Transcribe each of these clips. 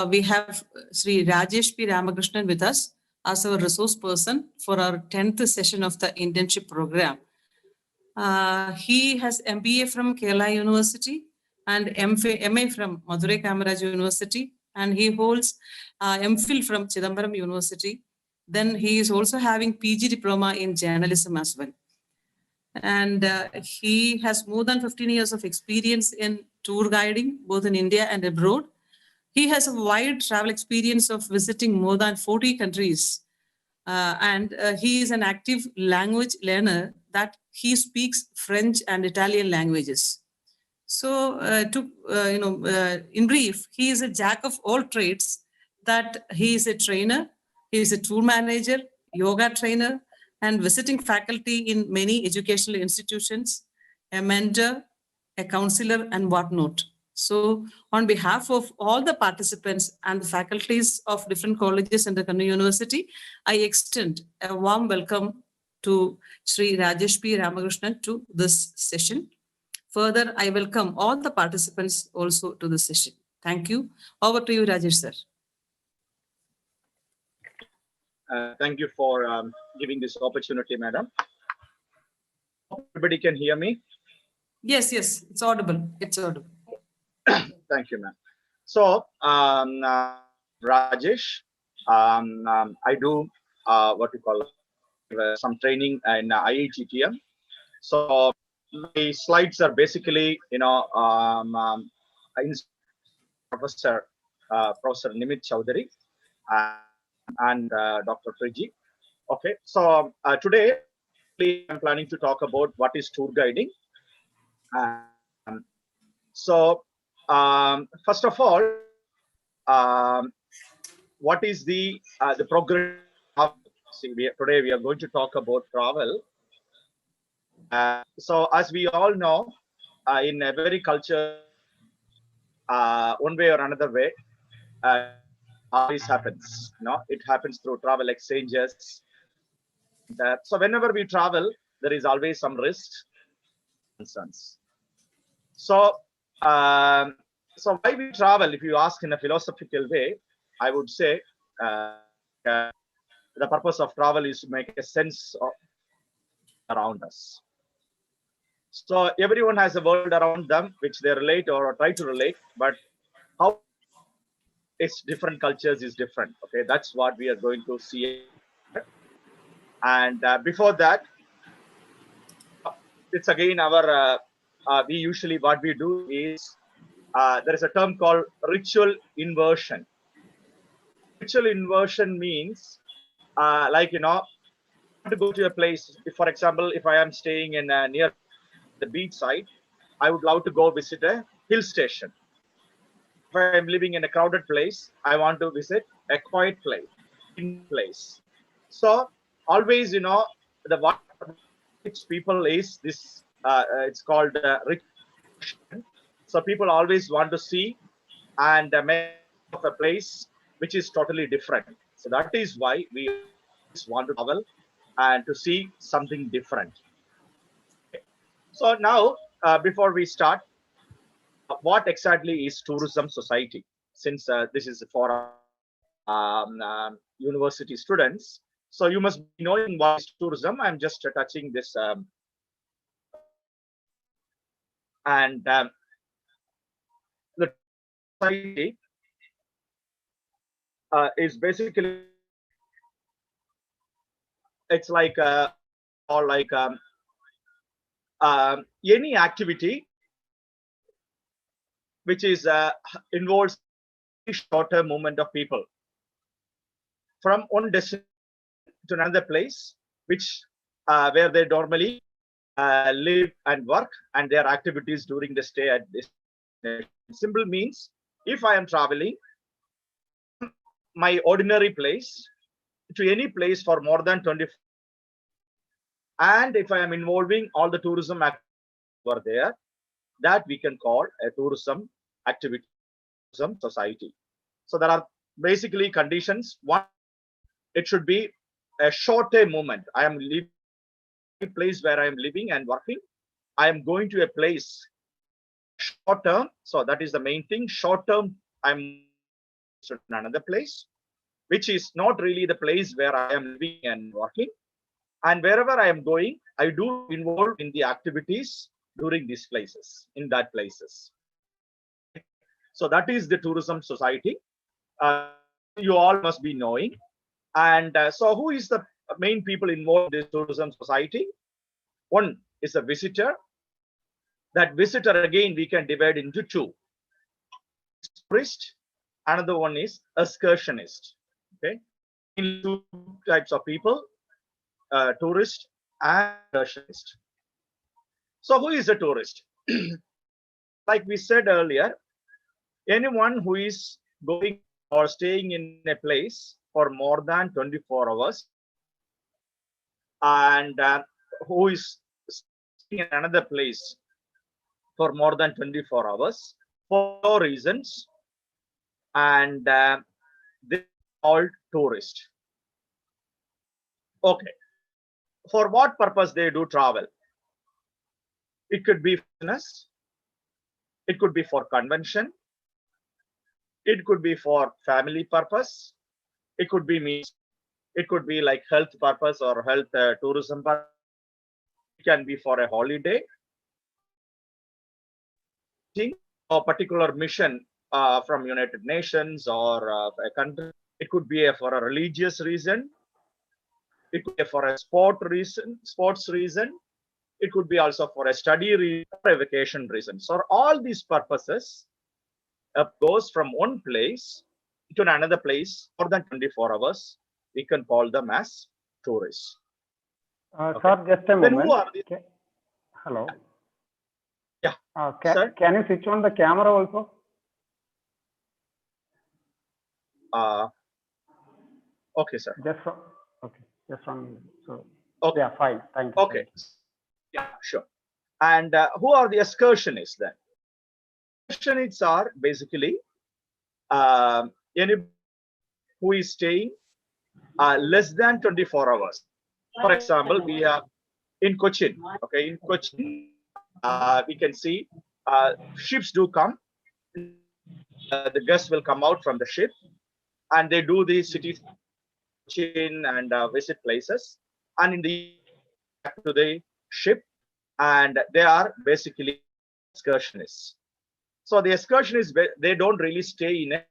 we have Sri Rajesh P. Ramakrishnan with us as our resource person for our 10th session of the internship program. He has MBA from Kerala University and MA from Madurai Kamaraj University, and he holds MPhil from Chidambaram University. Then he is also having PG diploma in journalism as well. And he has more than 15 years of experience in tour guiding, both in India and abroad. He has a wide travel experience of visiting more than 40 countries. And he is an active language learner that he speaks French and Italian languages. So in brief, he is a jack of all trades, that he is a trainer, he is a tour manager, yoga trainer, and visiting faculty in many educational institutions, a mentor, a counselor, and whatnot. So on behalf of all the participants and the faculties of different colleges and the Kannur University, I extend a warm welcome to Sri Rajesh P. Ramakrishnan to this session. Further, I welcome all the participants also to the session. Thank you. Over to you, Rajesh sir. Thank you for giving this opportunity, madam. Everybody can hear me? Yes, it's audible. It's audible. Thank you, ma'am. So, Rajesh, I do what we call some training in IITTM. So, my slides are basically, Professor Nimit Chowdhury and Dr. Priji. Okay, so today I'm planning to talk about what is tour guiding. So, first of all, what is the program? Today we are going to talk about travel. So, as we all know, in every culture, one way or another way, always happens. It happens through travel exchanges. So, whenever we travel, there is always some risks, concerns. So, so why we travel? If you ask in a philosophical way, I would say the purpose of travel is to make a sense of around us. So everyone has a world around them which they relate or try to relate, but how it's different cultures is different. Okay, that's what we are going to see. And before that, it's again our we usually what we do is there is a term called ritual inversion. Ritual inversion means to go to a place. If, for example, if I am staying in near the beach side, I would love to go visit a hill station. If I am living in a crowded place, I want to visit a quiet place. So always, the what people is this. It's called ritual. So people always want to see and make of a place which is totally different. So that is why we want to travel and to see something different. So now, before we start, what exactly is tourism society? Since this is for university students, so you must be knowing what is tourism. I'm just touching this, and the society is basically it's like or like any activity which is involves shorter movement of people from one destination to another place, which where they normally live and work and their activities during the stay at this. Simple means if I am traveling my ordinary place to any place for more than 20, and if I am involving all the tourism activities over there, that we can call a tourism activity, tourism society. So there are basically conditions. One, it should be a short-term movement. I am living a place where I am living and working. I am going to a place short term. So that is the main thing. Short term, I'm to another place, which is not really the place where I am living and working. And wherever I am going, I do involve in the activities during these places, in that places. So that is the tourism society. You all must be knowing. And so who is the main people involved in this tourism society? One is a visitor. That visitor, again, we can divide into two. Tourist, another one is excursionist. Okay, two types of people, tourist and excursionist. So who is a tourist? Like we said earlier, anyone who is going or staying in a place for more than 24 hours and who is staying in another place for more than 24 hours for no reasons, and they are called tourist. Okay, for what purpose they do travel? It could be business, it could be for convention, it could be for family purpose, it could be means, it could be like health purpose or health tourism purpose. It can be for a holiday, a particular mission from United Nations or a country. It could be for a religious reason. It could be for a sports reason. It could be also for a study reason or a vacation reason. So all these purposes goes from one place to another place more than 24 hours. We can call them as tourists. Sir, just a Then moment. who are these? Okay. Hello. Yeah. Can you switch on the camera also? Okay, sir. Just on. So Okay. yeah, fine. Thank you. Okay. Yeah, sure. And who are the excursionists then? Excursionists are basically anybody who is staying less than 24 hours. For example, we are in Cochin. Okay, in Cochin, we can see ships do come. The guests will come out from the ship, and they do the cities Cochin and visit places. And in the back to the ship, and they are basically excursionists. So the excursionists, they don't really stay in a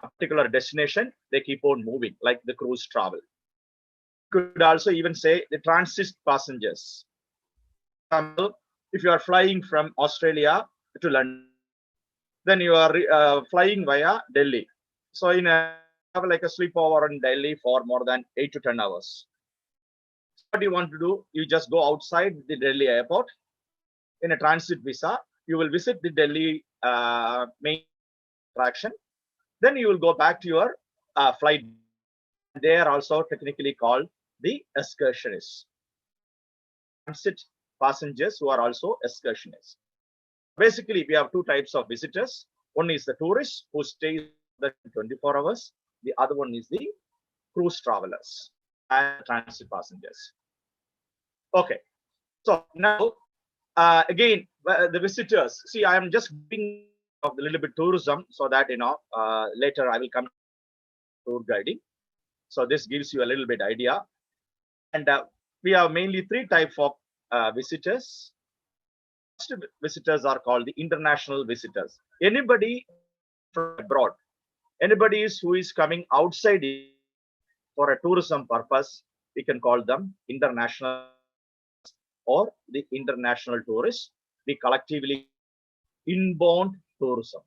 particular destination. They keep on moving, like the cruise travel. Could also even say the transit passengers. For example, if you are flying from Australia to London, then you are flying via Delhi. So in a have like a sleepover in Delhi for more than 8 to 10 hours. So what you want to do? You just go outside the Delhi airport in a transit visa. You will visit the Delhi main attraction. Then you will go back to your flight. They are also technically called the excursionists. Transit passengers who are also excursionists. Basically, we have two types of visitors. One is the tourists who stay the 24 hours. The other one is the cruise travelers and transit passengers. Okay, so now again the visitors. See, I am just giving a little bit tourism so that later I will come to tour guiding. So this gives you a little bit idea. And we have mainly three types of visitors. First visitors are called the international visitors. Anybody from abroad, anybody who is coming outside for a tourism purpose, we can call them international or the international tourists. We collectively inbound tourism.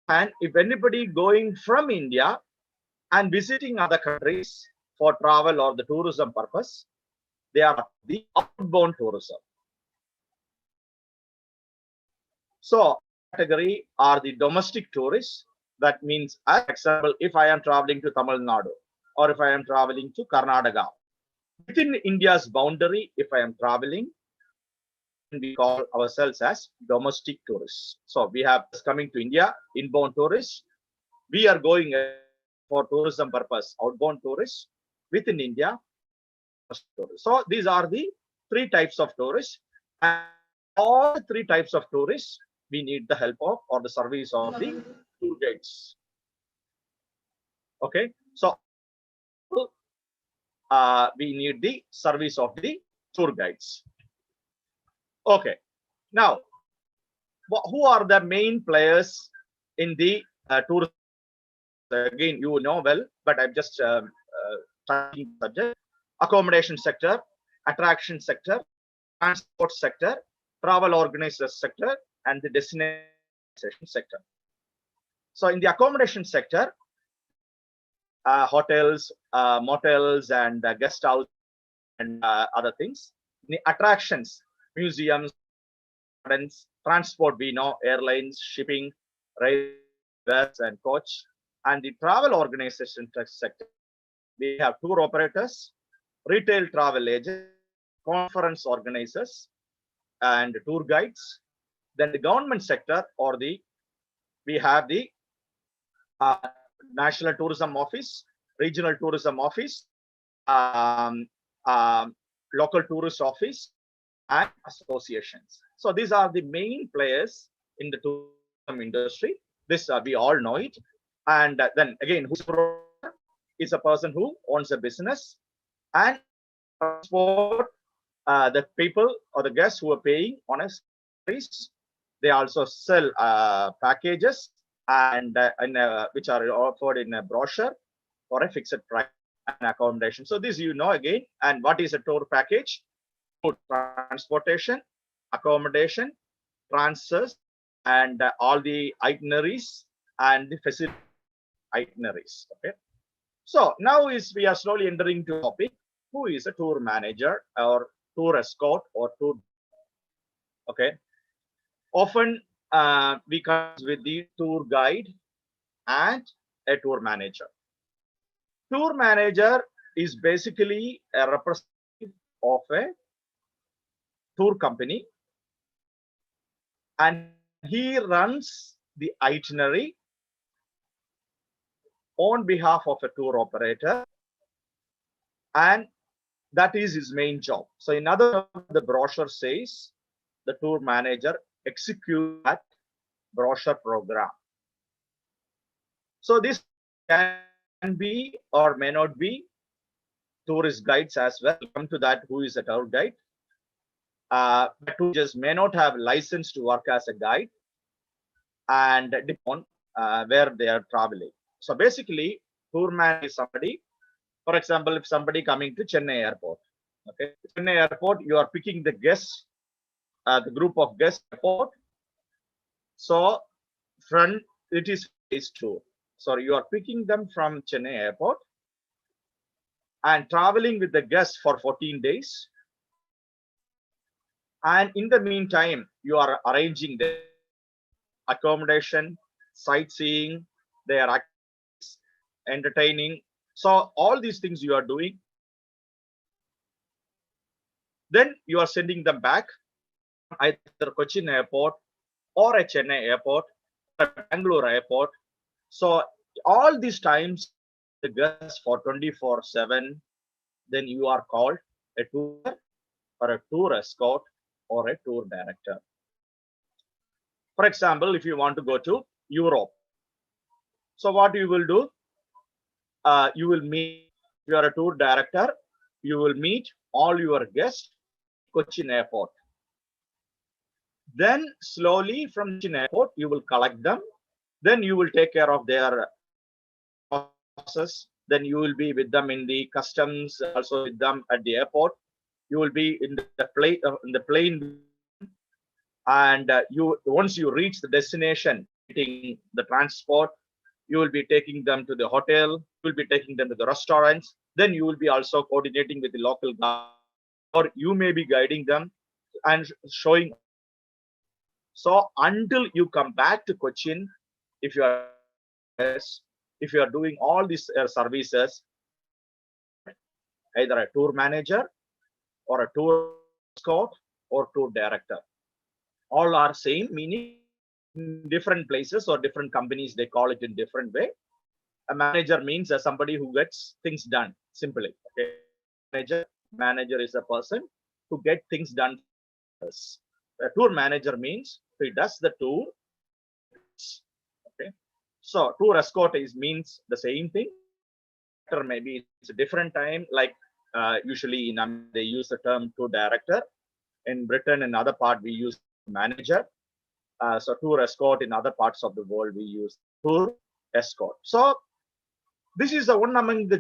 And if anybody going from India and visiting other countries for travel or the tourism purpose, they are the outbound tourism. So category are the domestic tourists. That means, as example, if I am traveling to Tamil Nadu or if I am traveling to Karnataka, within India's boundary, if I am traveling, we call ourselves as domestic tourists. So we have coming to India, inbound tourists. We are going for tourism purpose, outbound tourists within India. So these are the three types of tourists. And all three types of tourists, we need the help of or the service of the tour guides. Okay, so we need the service of the tour guides. Okay, now who are the main players in the tourism? Again, you know well, but I'm just touching the subject. Accommodation sector, attraction sector, transport sector, travel organizers sector, and the destination sector. So in the accommodation sector, hotels, motels, and guest house and other things. In the attractions, museums, gardens, transport, we know airlines, shipping, rail, bus, and coach. And the travel organization sector, we have tour operators, retail travel agents, conference organizers, and tour guides. Then the government sector, or we have the uh, National Tourism Office, Regional Tourism Office, um, um, local tourist office, and associations. So these are the main players in the tourism industry. This we all know it. And then again, who's is a person who owns a business and transport the people or the guests who are paying on a service. They also sell packages and which are offered in a brochure for a fixed price and accommodation. So this you know again. And what is a tour package? Food, transportation, accommodation, transfers, and all the itineraries and the facility itineraries. Okay. So now we are slowly entering to topic. Who is a tour manager or tour escort or tour? Okay. Often we come with the tour guide and a tour manager. Tour manager is basically a representative of a tour company, and he runs the itinerary on behalf of a tour operator, and that is his main job. So in other words, the brochure says the tour manager executes that brochure program. So this can be or may not be tourist guides as well. Come to that, who is a tour guide. But who just may not have license to work as a guide and depend on where they are traveling. So basically, tour man is somebody. For example, if somebody coming to Chennai airport, okay, Chennai airport, you are picking the guests, the group of guests airport. So from it is phase two. So you are picking them from Chennai airport and traveling with the guests for 14 days. And in the meantime, you are arranging the accommodation, sightseeing, their activities, entertaining. So all these things you are doing. Then you are sending them back either Cochin airport or a Chennai airport, or a Bangalore airport. So all these times the guests for 24/7, then you are called a tour or a tour escort or a tour director. For example, if you want to go to Europe, so what you will do, you will meet, if you are a tour director, you will meet all your guests Cochin airport. Then slowly from Cochin airport, you will collect them. Then you will take care of their process. Then you will be with them in the customs, also with them at the airport. You will be in the plane, and once you reach the destination, getting the transport, you will be taking them to the hotel. You will be taking them to the restaurants. Then you will be also coordinating with the local guide, or you may be guiding them and showing. So until you come back to Cochin, if you are doing all these services, either a tour manager or a tour escort or tour director, all are same meaning. In different places or different companies, they call it in different way. A manager means somebody who gets things done simply. Okay, manager is a person who get things done. A tour manager means he does the tour. Okay, So tour escort means the same thing, or maybe it's a different time. Like usually they use the term tour director. In Britain and other part we use manager. So tour escort in other parts of the world we use tour escort. So this is the one among the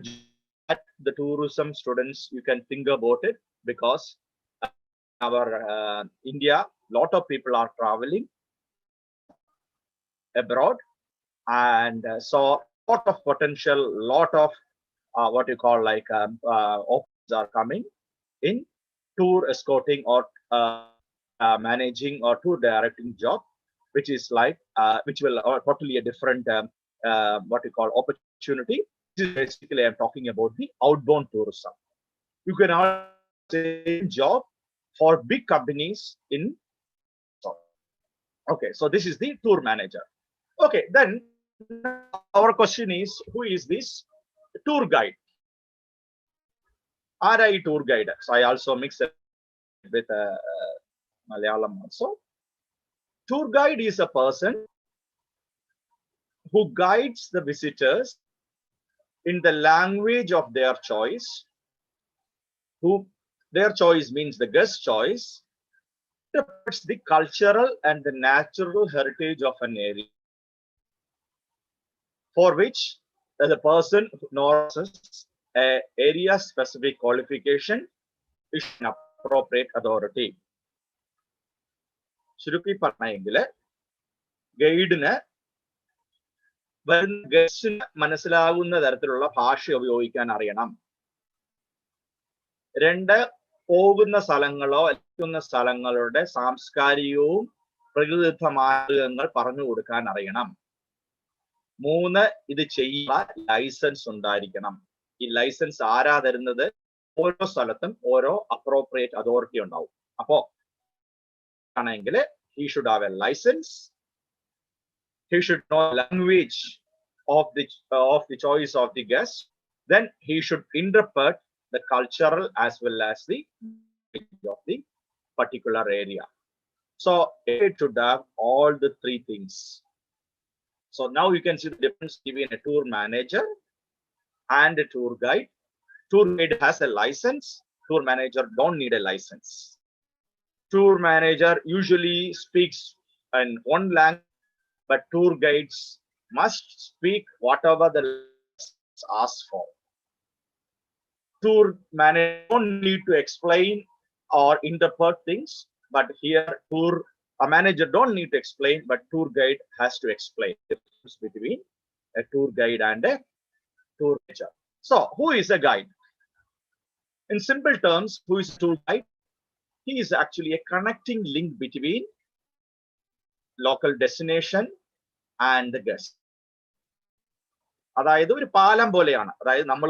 tourism students you can think about it, because our India, lot of people are traveling abroad, and so lot of potential, lot of what you call like offers are coming in tour escorting or managing or tour directing job, which is like which will totally a different what you call opportunity. This is basically I'm talking about the outbound tourism. You can have the same job for big companies in. Okay, so this is the tour manager. Okay, then our question is, who is this tour guide? RI tour guide. So I also mix it with Malayalam also. Tour guide is a person who guides the visitors in the language of their choice. Who their choice means the guest choice, interprets the cultural and the natural heritage of an area, for which the person knows a area specific qualification is an appropriate authority. ചുരുക്കി പറഞ്ഞെങ്കിൽ ഗൈഡിന് വരുന്ന ഗസ്റ്റിന് മനസ്സിലാവുന്ന തരത്തിലുള്ള ഭാഷ ഉപയോഗിക്കാൻ അറിയണം. രണ്ട്, പോകുന്ന സ്ഥലങ്ങളോ എത്തുന്ന സ്ഥലങ്ങളുടെ സാംസ്കാരികവും പ്രകൃതിദത്തമായ പറഞ്ഞു കൊടുക്കാൻ അറിയണം. മൂന്ന്, ഇത് ചെയ്യാൻ ലൈസൻസ് ഉണ്ടായിരിക്കണം. ഈ ലൈസൻസ് ആരാ തരുന്നത്? ഓരോ സ്ഥലത്തും ഓരോ അപ്രോപ്രിയേറ്റ് അതോറിറ്റി ഉണ്ടാവും. അപ്പോ ആണെങ്കിൽ he should have a license. He should know language of the choice of the guest. Then he should interpret the cultural as well as the of the particular area. So it should have all the three things. So now you can see the difference between a tour manager and a tour guide. Tour guide has a license. Tour manager don't need a license. Tour manager usually speaks in one language, but tour guides must speak whatever the license asks for. Tour manager don't need to explain or interpret things, but here a manager don't need to explain, but tour guide has to explain the difference between a tour guide and a tour manager. So who is a guide? In simple terms, who is a tour guide? He is actually a connecting link between local destination and the guest. അതായത് ഒരു പാലം പോലെയാണ്. അതായത് നമ്മൾ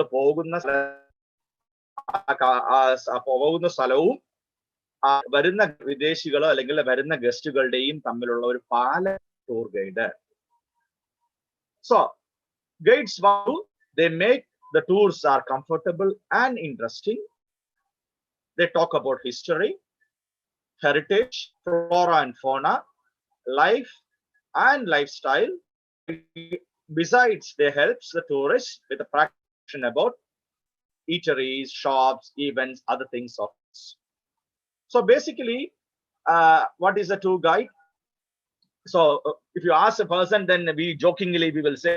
പോകുന്ന സ്ഥലവും വരുന്ന വിദേശികളോ അല്ലെങ്കിൽ വരുന്ന ഗസ്റ്റുകളുടെയും തമ്മിലുള്ള ഒരു പാലം tour guide. So guides, they make the tours are comfortable and interesting. They talk about history, heritage, flora and fauna, life and lifestyle. Besides, they help the tourists with a practice about eateries, shops, events, other things of this. So basically, what is a tour guide? So if you ask a person, then we jokingly we will say,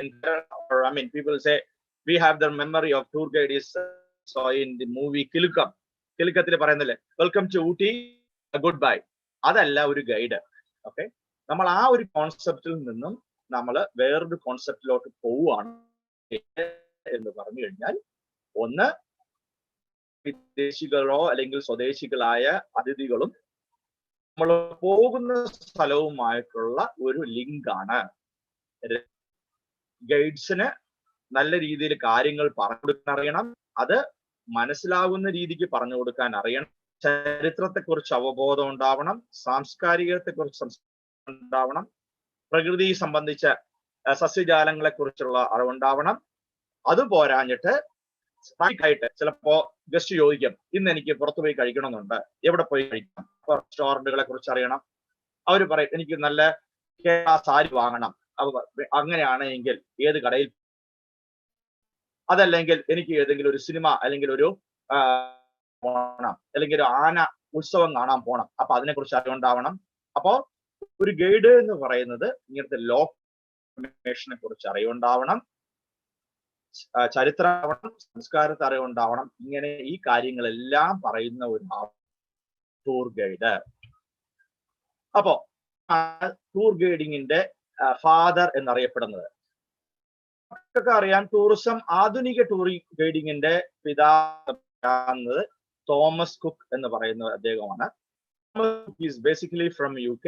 or I mean, people say we have the memory of tour guide is so in the movie Kilukam. Kilikathil പറയുന്നില്ലേ, welcome to Ooty, good bye. അതല്ല ഒരു guide. Okay, നമ്മൾ ആ ഒരു കോൺസെപ്റ്റിൽ നിന്നും നമ്മൾ വേറൊരു കോൺസെപ്റ്റിലോട്ട് പോവുകയാണ് എന്ന് പറഞ്ഞു കഴിഞ്ഞാൽ, ഒന്ന് വിദേശികളോ അല്ലെങ്കിൽ സ്വദേശികളായ അതിഥികളും നമ്മൾ പോകുന്ന സ്ഥലവുമായിട്ടുള്ള ഒരു ലിങ്കാണ്. ഗൈഡ്സിന് നല്ല രീതിയിൽ കാര്യങ്ങൾ പറഞ്ഞു കൊടുക്കാൻ അറിയണം, അത് മനസ്സിലാവുന്ന രീതിക്ക് പറഞ്ഞു കൊടുക്കാൻ അറിയണം, ചരിത്രത്തെക്കുറിച്ച് അവബോധം ഉണ്ടാവണം, സാംസ്കാരികത്തെക്കുറിച്ച് ഉണ്ടാവണം, പ്രകൃതി സംബന്ധിച്ച സസ്യജാലങ്ങളെ കുറിച്ചുള്ള അറിവുണ്ടാവണം. അത് പോരാഞ്ഞിട്ട് ആയിട്ട് ചിലപ്പോ ഗസ്റ്റ് ചോദിക്കും, ഇന്ന് എനിക്ക് പുറത്തുപോയി കഴിക്കണമെന്നുണ്ട്, എവിടെ പോയി കഴിക്കാം, റെസ്റ്റോറന്റുകളെ കുറിച്ച് അറിയണം. അവർ പറയും, എനിക്ക് നല്ല കേരള സാരി വാങ്ങണം, അങ്ങനെയാണെങ്കിൽ ഏത് കടയിൽ, അതല്ലെങ്കിൽ എനിക്ക് ഏതെങ്കിലും ഒരു സിനിമ അല്ലെങ്കിൽ ഒരു പോണം, അല്ലെങ്കിൽ ഒരു ആന ഉത്സവം കാണാൻ പോണം, അപ്പൊ അതിനെക്കുറിച്ച് അറിവുണ്ടാവണം. അപ്പോ ഒരു ഗൈഡ് എന്ന് പറയുന്നത് ഇങ്ങനത്തെ ലോകേഷനെ കുറിച്ച് അറിവുണ്ടാവണം, ചരിത്രം, സംസ്കാരത്തെ അറിവുണ്ടാവണം. ഇങ്ങനെ ഈ കാര്യങ്ങളെല്ലാം പറയുന്ന ഒരു ടൂർ ഗൈഡ്. അപ്പോ ടൂർ ഗൈഡിങ്ങിന്റെ ഫാദർ എന്നറിയപ്പെടുന്നത് ഒക്കെ അറിയാം. ടൂറിസം, ആധുനിക ടൂർ ഗൈഡിങ്ങിന്റെ പിതാവ് തോമസ് കുക്ക് എന്ന് പറയുന്ന അദ്ദേഹമാണ്. Is basically from UK.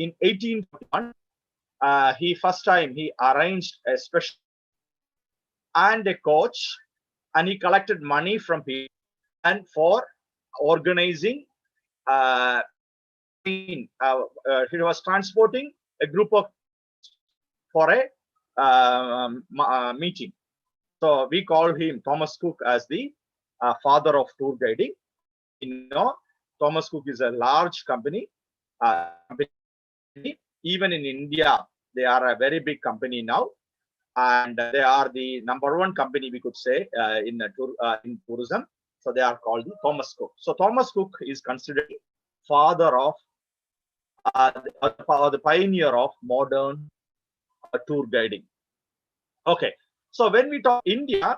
In 1841, he first time he arranged a special and a coach, and he collected money from people and for organizing. He was transporting a group of for a meeting. So we call him Thomas Cook as the father of tour guiding. You know, Thomas Cook is a large company. Even in India, they are a very big company now, and they are the #1 company, we could say, in tourism. So they are called the Thomas Cook. So Thomas Cook is considered father of the pioneer of modern tour guiding. Okay, so when we talk India,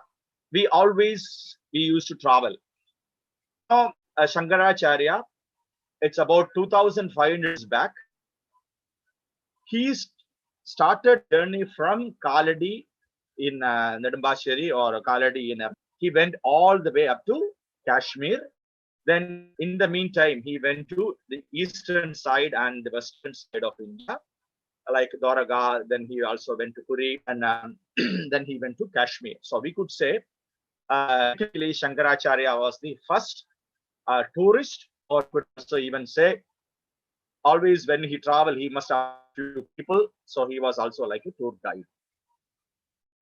we used to travel. Now, Shankaracharya, it's about 2,500 years back. He started journey from Kaladi in Nedambasheri or Kaladi in. He went all the way up to Kashmir. Then, in the meantime, he went to the eastern side and the western side of India, like Dwaraga. Then he also went to Puri, and then he went to Kashmir. So we could say, technically, Shankaracharya was the first tourist, or could also even say, always when he traveled, he must have few people. So he was also like a tour guide.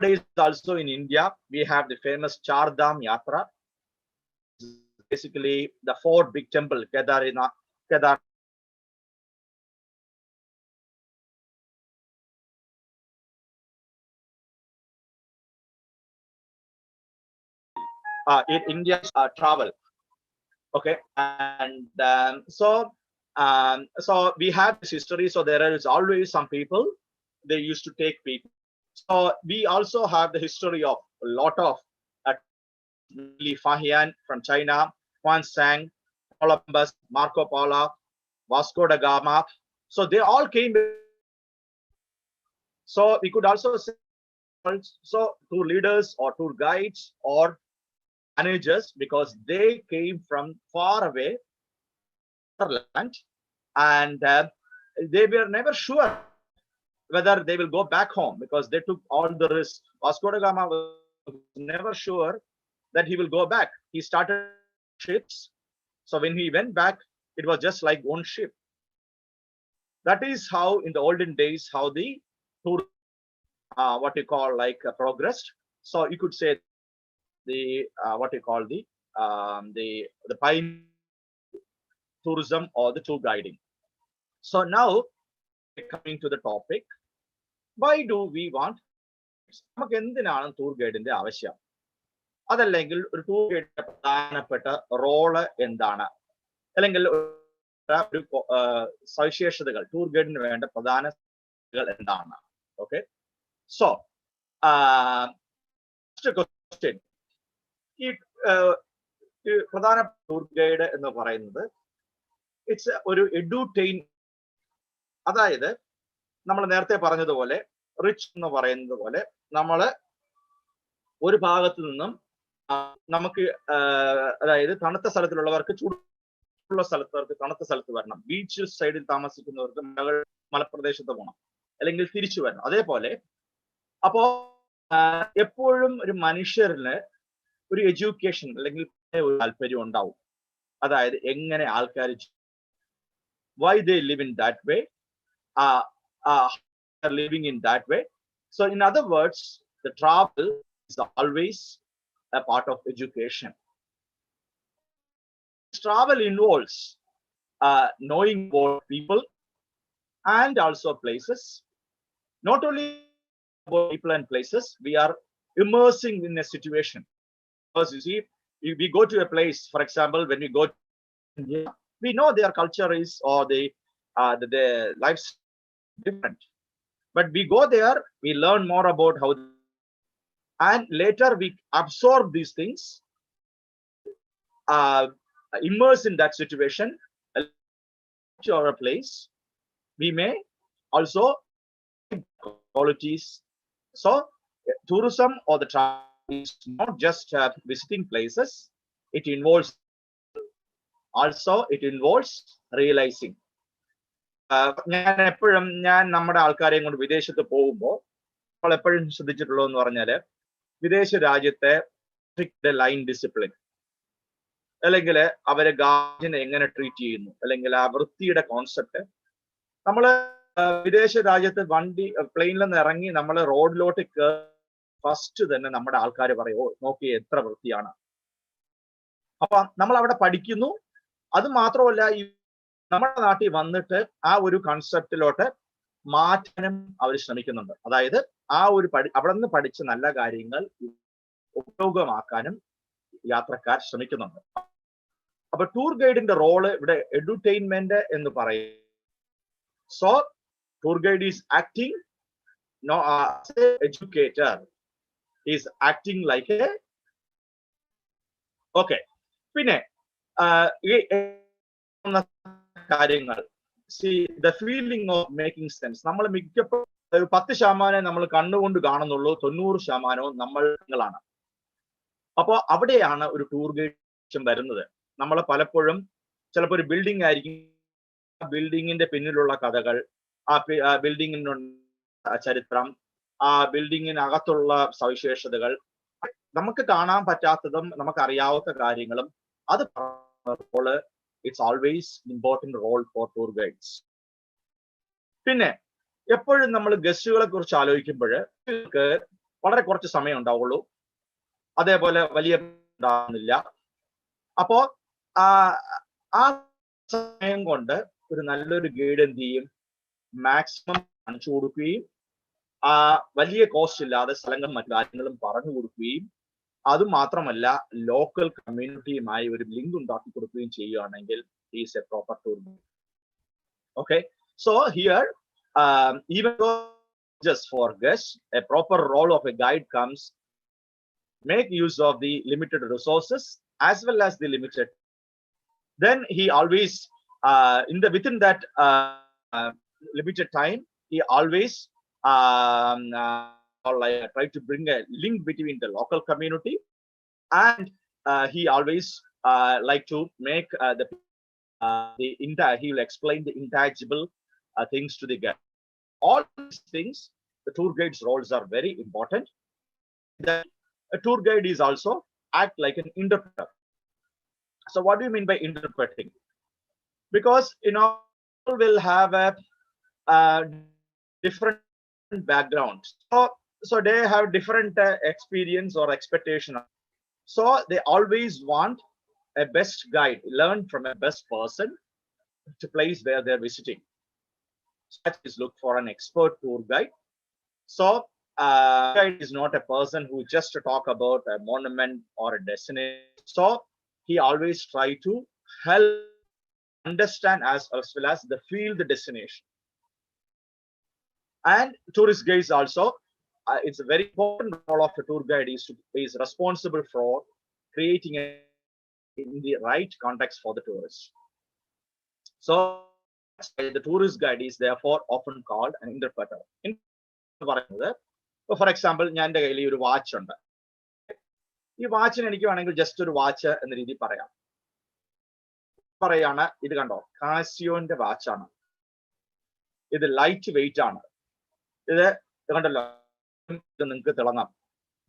Nowadays, also in India, we have the famous Char Dham Yatra. Basically, the 4 big temple, Kedar. In India's travel. Okay, and so we have this history. So there is always some people, they used to take people. So we also have the history of a lot of Li Fahian from China, Huan Sang, Columbus, Marco Polo, Vasco da Gama. So they all came. So we could also say, so tour leaders or tour guides or managers, because they came from far away land, and they were never sure whether they will go back home, because they took all the risk. Vasco da Gama was never sure that he will go back. He started ships. So when he went back, it was just like one ship. That is how in the olden days, how the tour, what you call like progressed. So you could say the what you call the pioneer tourism or the tour guiding. So now coming to the topic, why do we want? നമുക്ക് എന്തിനാണ് tour ഗൈഡിന്റെ ആവശ്യം? അതല്ലെങ്കിൽ ഒരു tour ഗൈഡിന്റെ പ്രധാനപ്പെട്ട role എന്താണ്, അല്ലെങ്കിൽ ഒരു സവിശേഷതകൾ, ടൂർ ഗൈഡിന് വേണ്ട പ്രധാന എന്താണ്? ഓക്കെ, സോ ക്വസ്റ്റ്യൻ, ഈ പ്രധാന ടൂർ ഗൈഡ് എന്ന് പറയുന്നത് ഇറ്റ്സ് ഒരു എഡ്യൂടെയിൻ. അതായത് നമ്മൾ നേരത്തെ പറഞ്ഞതുപോലെ, റിച്ച് എന്ന് പറയുന്നത് പോലെ, നമ്മള് ഒരു ഭാഗത്ത് നിന്നും നമുക്ക് അതായത് തണുത്ത സ്ഥലത്തിലുള്ളവർക്ക് ചൂടുള്ള സ്ഥലത്തവർക്ക് തണുത്ത സ്ഥലത്ത് വരണം, ബീച്ച് സൈഡിൽ താമസിക്കുന്നവർക്ക് മലപ്രദേശത്ത് പോകണം, അല്ലെങ്കിൽ തിരിച്ചു വരണം. അതേപോലെ അപ്പോ എപ്പോഴും ഒരു മനുഷ്യരിന് ഒരു എഡ്യൂക്കേഷൻ അല്ലെങ്കിൽ ഒരു താല്പര്യം ഉണ്ടാവും. അതായത് എങ്ങനെ ആൾക്കാർ, why they live in that way, are living in that way. So in other words, the travel is always a part of education. Travel involves knowing about people and also places, not only about people and places, we are immersing in a situation. Because you see, if we go to a place, for example, when we go to India, we know their culture is, or the lives different. But we go there, we learn more about how, and later we absorb these things, immerse in that situation, to our place. We may also qualities. So tourism or the travel is not just visiting places. It involves realizing. ഞാൻ എപ്പോഴും നമ്മുടെ ആൾക്കാരെയും കൊണ്ട് വിദേശത്ത് പോകുമ്പോൾ നമ്മൾ എപ്പോഴും ശ്രദ്ധിച്ചിട്ടുള്ളൂ എന്ന് പറഞ്ഞാല് വിദേശ രാജ്യത്തെ ലൈൻ ഡിസിപ്ലിൻ, അല്ലെങ്കിൽ അവരെ ഗാർഡിനെ എങ്ങനെ ട്രീറ്റ് ചെയ്യുന്നു, അല്ലെങ്കിൽ ആ വൃത്തിയുടെ കോൺസെപ്റ്റ്. നമ്മള് വിദേശ രാജ്യത്ത് പ്ലെയിനിൽ നിന്ന് ഇറങ്ങി നമ്മൾ റോഡിലോട്ട് ഫസ്റ്റ് തന്നെ നമ്മുടെ ആൾക്കാർ പറയും, നോക്കി എത്ര വൃത്തിയാണ്. അപ്പൊ നമ്മൾ അവിടെ പഠിക്കുന്നു. അത് മാത്രമല്ല, ഈ നമ്മുടെ നാട്ടിൽ വന്നിട്ട് ആ ഒരു കൺസെപ്റ്റിലോട്ട് മാറ്റാനും അവർ ശ്രമിക്കുന്നുണ്ട്. അതായത് ആ ഒരു അവിടെ നിന്ന് പഠിച്ച നല്ല കാര്യങ്ങൾ ഉപയോഗമാക്കാനും യാത്രക്കാർ ശ്രമിക്കുന്നുണ്ട്. അപ്പൊ ടൂർ ഗൈഡിന്റെ റോള് ഇവിടെ എഡ്യൂട്ടൈൻമെന്റ് എന്ന് പറയും. So tour guide is acting educator, is acting like A. Okay, പിന്നെ കാര്യങ്ങൾ, the feeling of making sense. നമ്മൾ മിക്കപ്പോഴും ഒരു 10% നമ്മൾ കണ്ണുകൊണ്ട് കാണുന്നുള്ളൂ, 90% നമ്മളാണ്. അപ്പോ അവിടെയാണ് ഒരു ടൂർ ഗൈഡ് വരുന്നത്. നമ്മൾ പലപ്പോഴും ചിലപ്പോൾ ഒരു ബിൽഡിംഗ് ആയിരിക്കും, ബിൽഡിങ്ങിന്റെ പിന്നിലുള്ള കഥകൾ, ആ ബിൽഡിങ്ങിനുള്ള ചരിത്രം, ആ ബിൽഡിങ്ങിനകത്തുള്ള സവിശേഷതകൾ, നമുക്ക് കാണാൻ പറ്റാത്തതും നമുക്ക് അറിയാവുന്ന കാര്യങ്ങളും, അത് it's always important role for tour guides. പിന്നെ എപ്പോഴും നമ്മൾ ഗസ്റ്റുകളെ കുറിച്ച് ആലോചിക്കുമ്പോൾ വളരെ കുറച്ച് സമയം ഉണ്ടാവുള്ളൂ, അതേപോലെ വലിയ ഉണ്ടാകുന്നില്ല. അപ്പോ ആ സമയം കൊണ്ട് ഒരു നല്ലൊരു ഗൈഡ് എന്ത് ചെയ്യും, മാക്സിമം കാണിച്ചു കൊടുക്കുകയും വലിയ കോസ്റ്റ് ഇല്ലാതെ സ്ഥലങ്ങളും മറ്റു കാര്യങ്ങളും പറഞ്ഞു കൊടുക്കുകയും, അതുമാത്രമല്ല ലോക്കൽ കമ്മ്യൂണിറ്റിയുമായി ഒരു ലിങ്ക് ഉണ്ടാക്കി കൊടുക്കുകയും ചെയ്യുകയാണെങ്കിൽ is A proper tour guide. Okay, so here even though just for guests, a proper role of a guide comes, make use of the limited resources as well as the limited. Then he always within that limited time, he always try to bring a link between the local community, and he always like to make he will explain the intangible things to the guide. All these things, the tour guide's roles are very important. A tour guide is also act like an interpreter. So what do you mean by interpreting? Because people will have a different backgrounds, so they have different experience or expectation. So they always want a best guide, learn from a best person to place where they're visiting. Such is look for an expert tour guide. So guide is not a person who just talk about a monument or a destination. So he always try to help understand as well as the feel the destination. And tourist guides also, it's a very important role of the tour guide is responsible for creating in the right context for the tourist. So the tourist guide is therefore often called an interpreter. For example, ഞാൻ കയ്യിൽ ഒരു watch ഉണ്ട്. ഈ വാച്ചിന് എനിക്ക് വേണമെങ്കിൽ just ഒരു watch എന്ന രീതിയിൽ പറയാണ്, ഇത് കണ്ടോ, കാസിയോന്റെ വാച്ചാണ്, ഇത് ലൈറ്റ് വെയിറ്റ് ആണ്, ഇത് കണ്ടല്ലോ, ഇത് നിങ്ങൾക്ക് തിളങ്ങാം,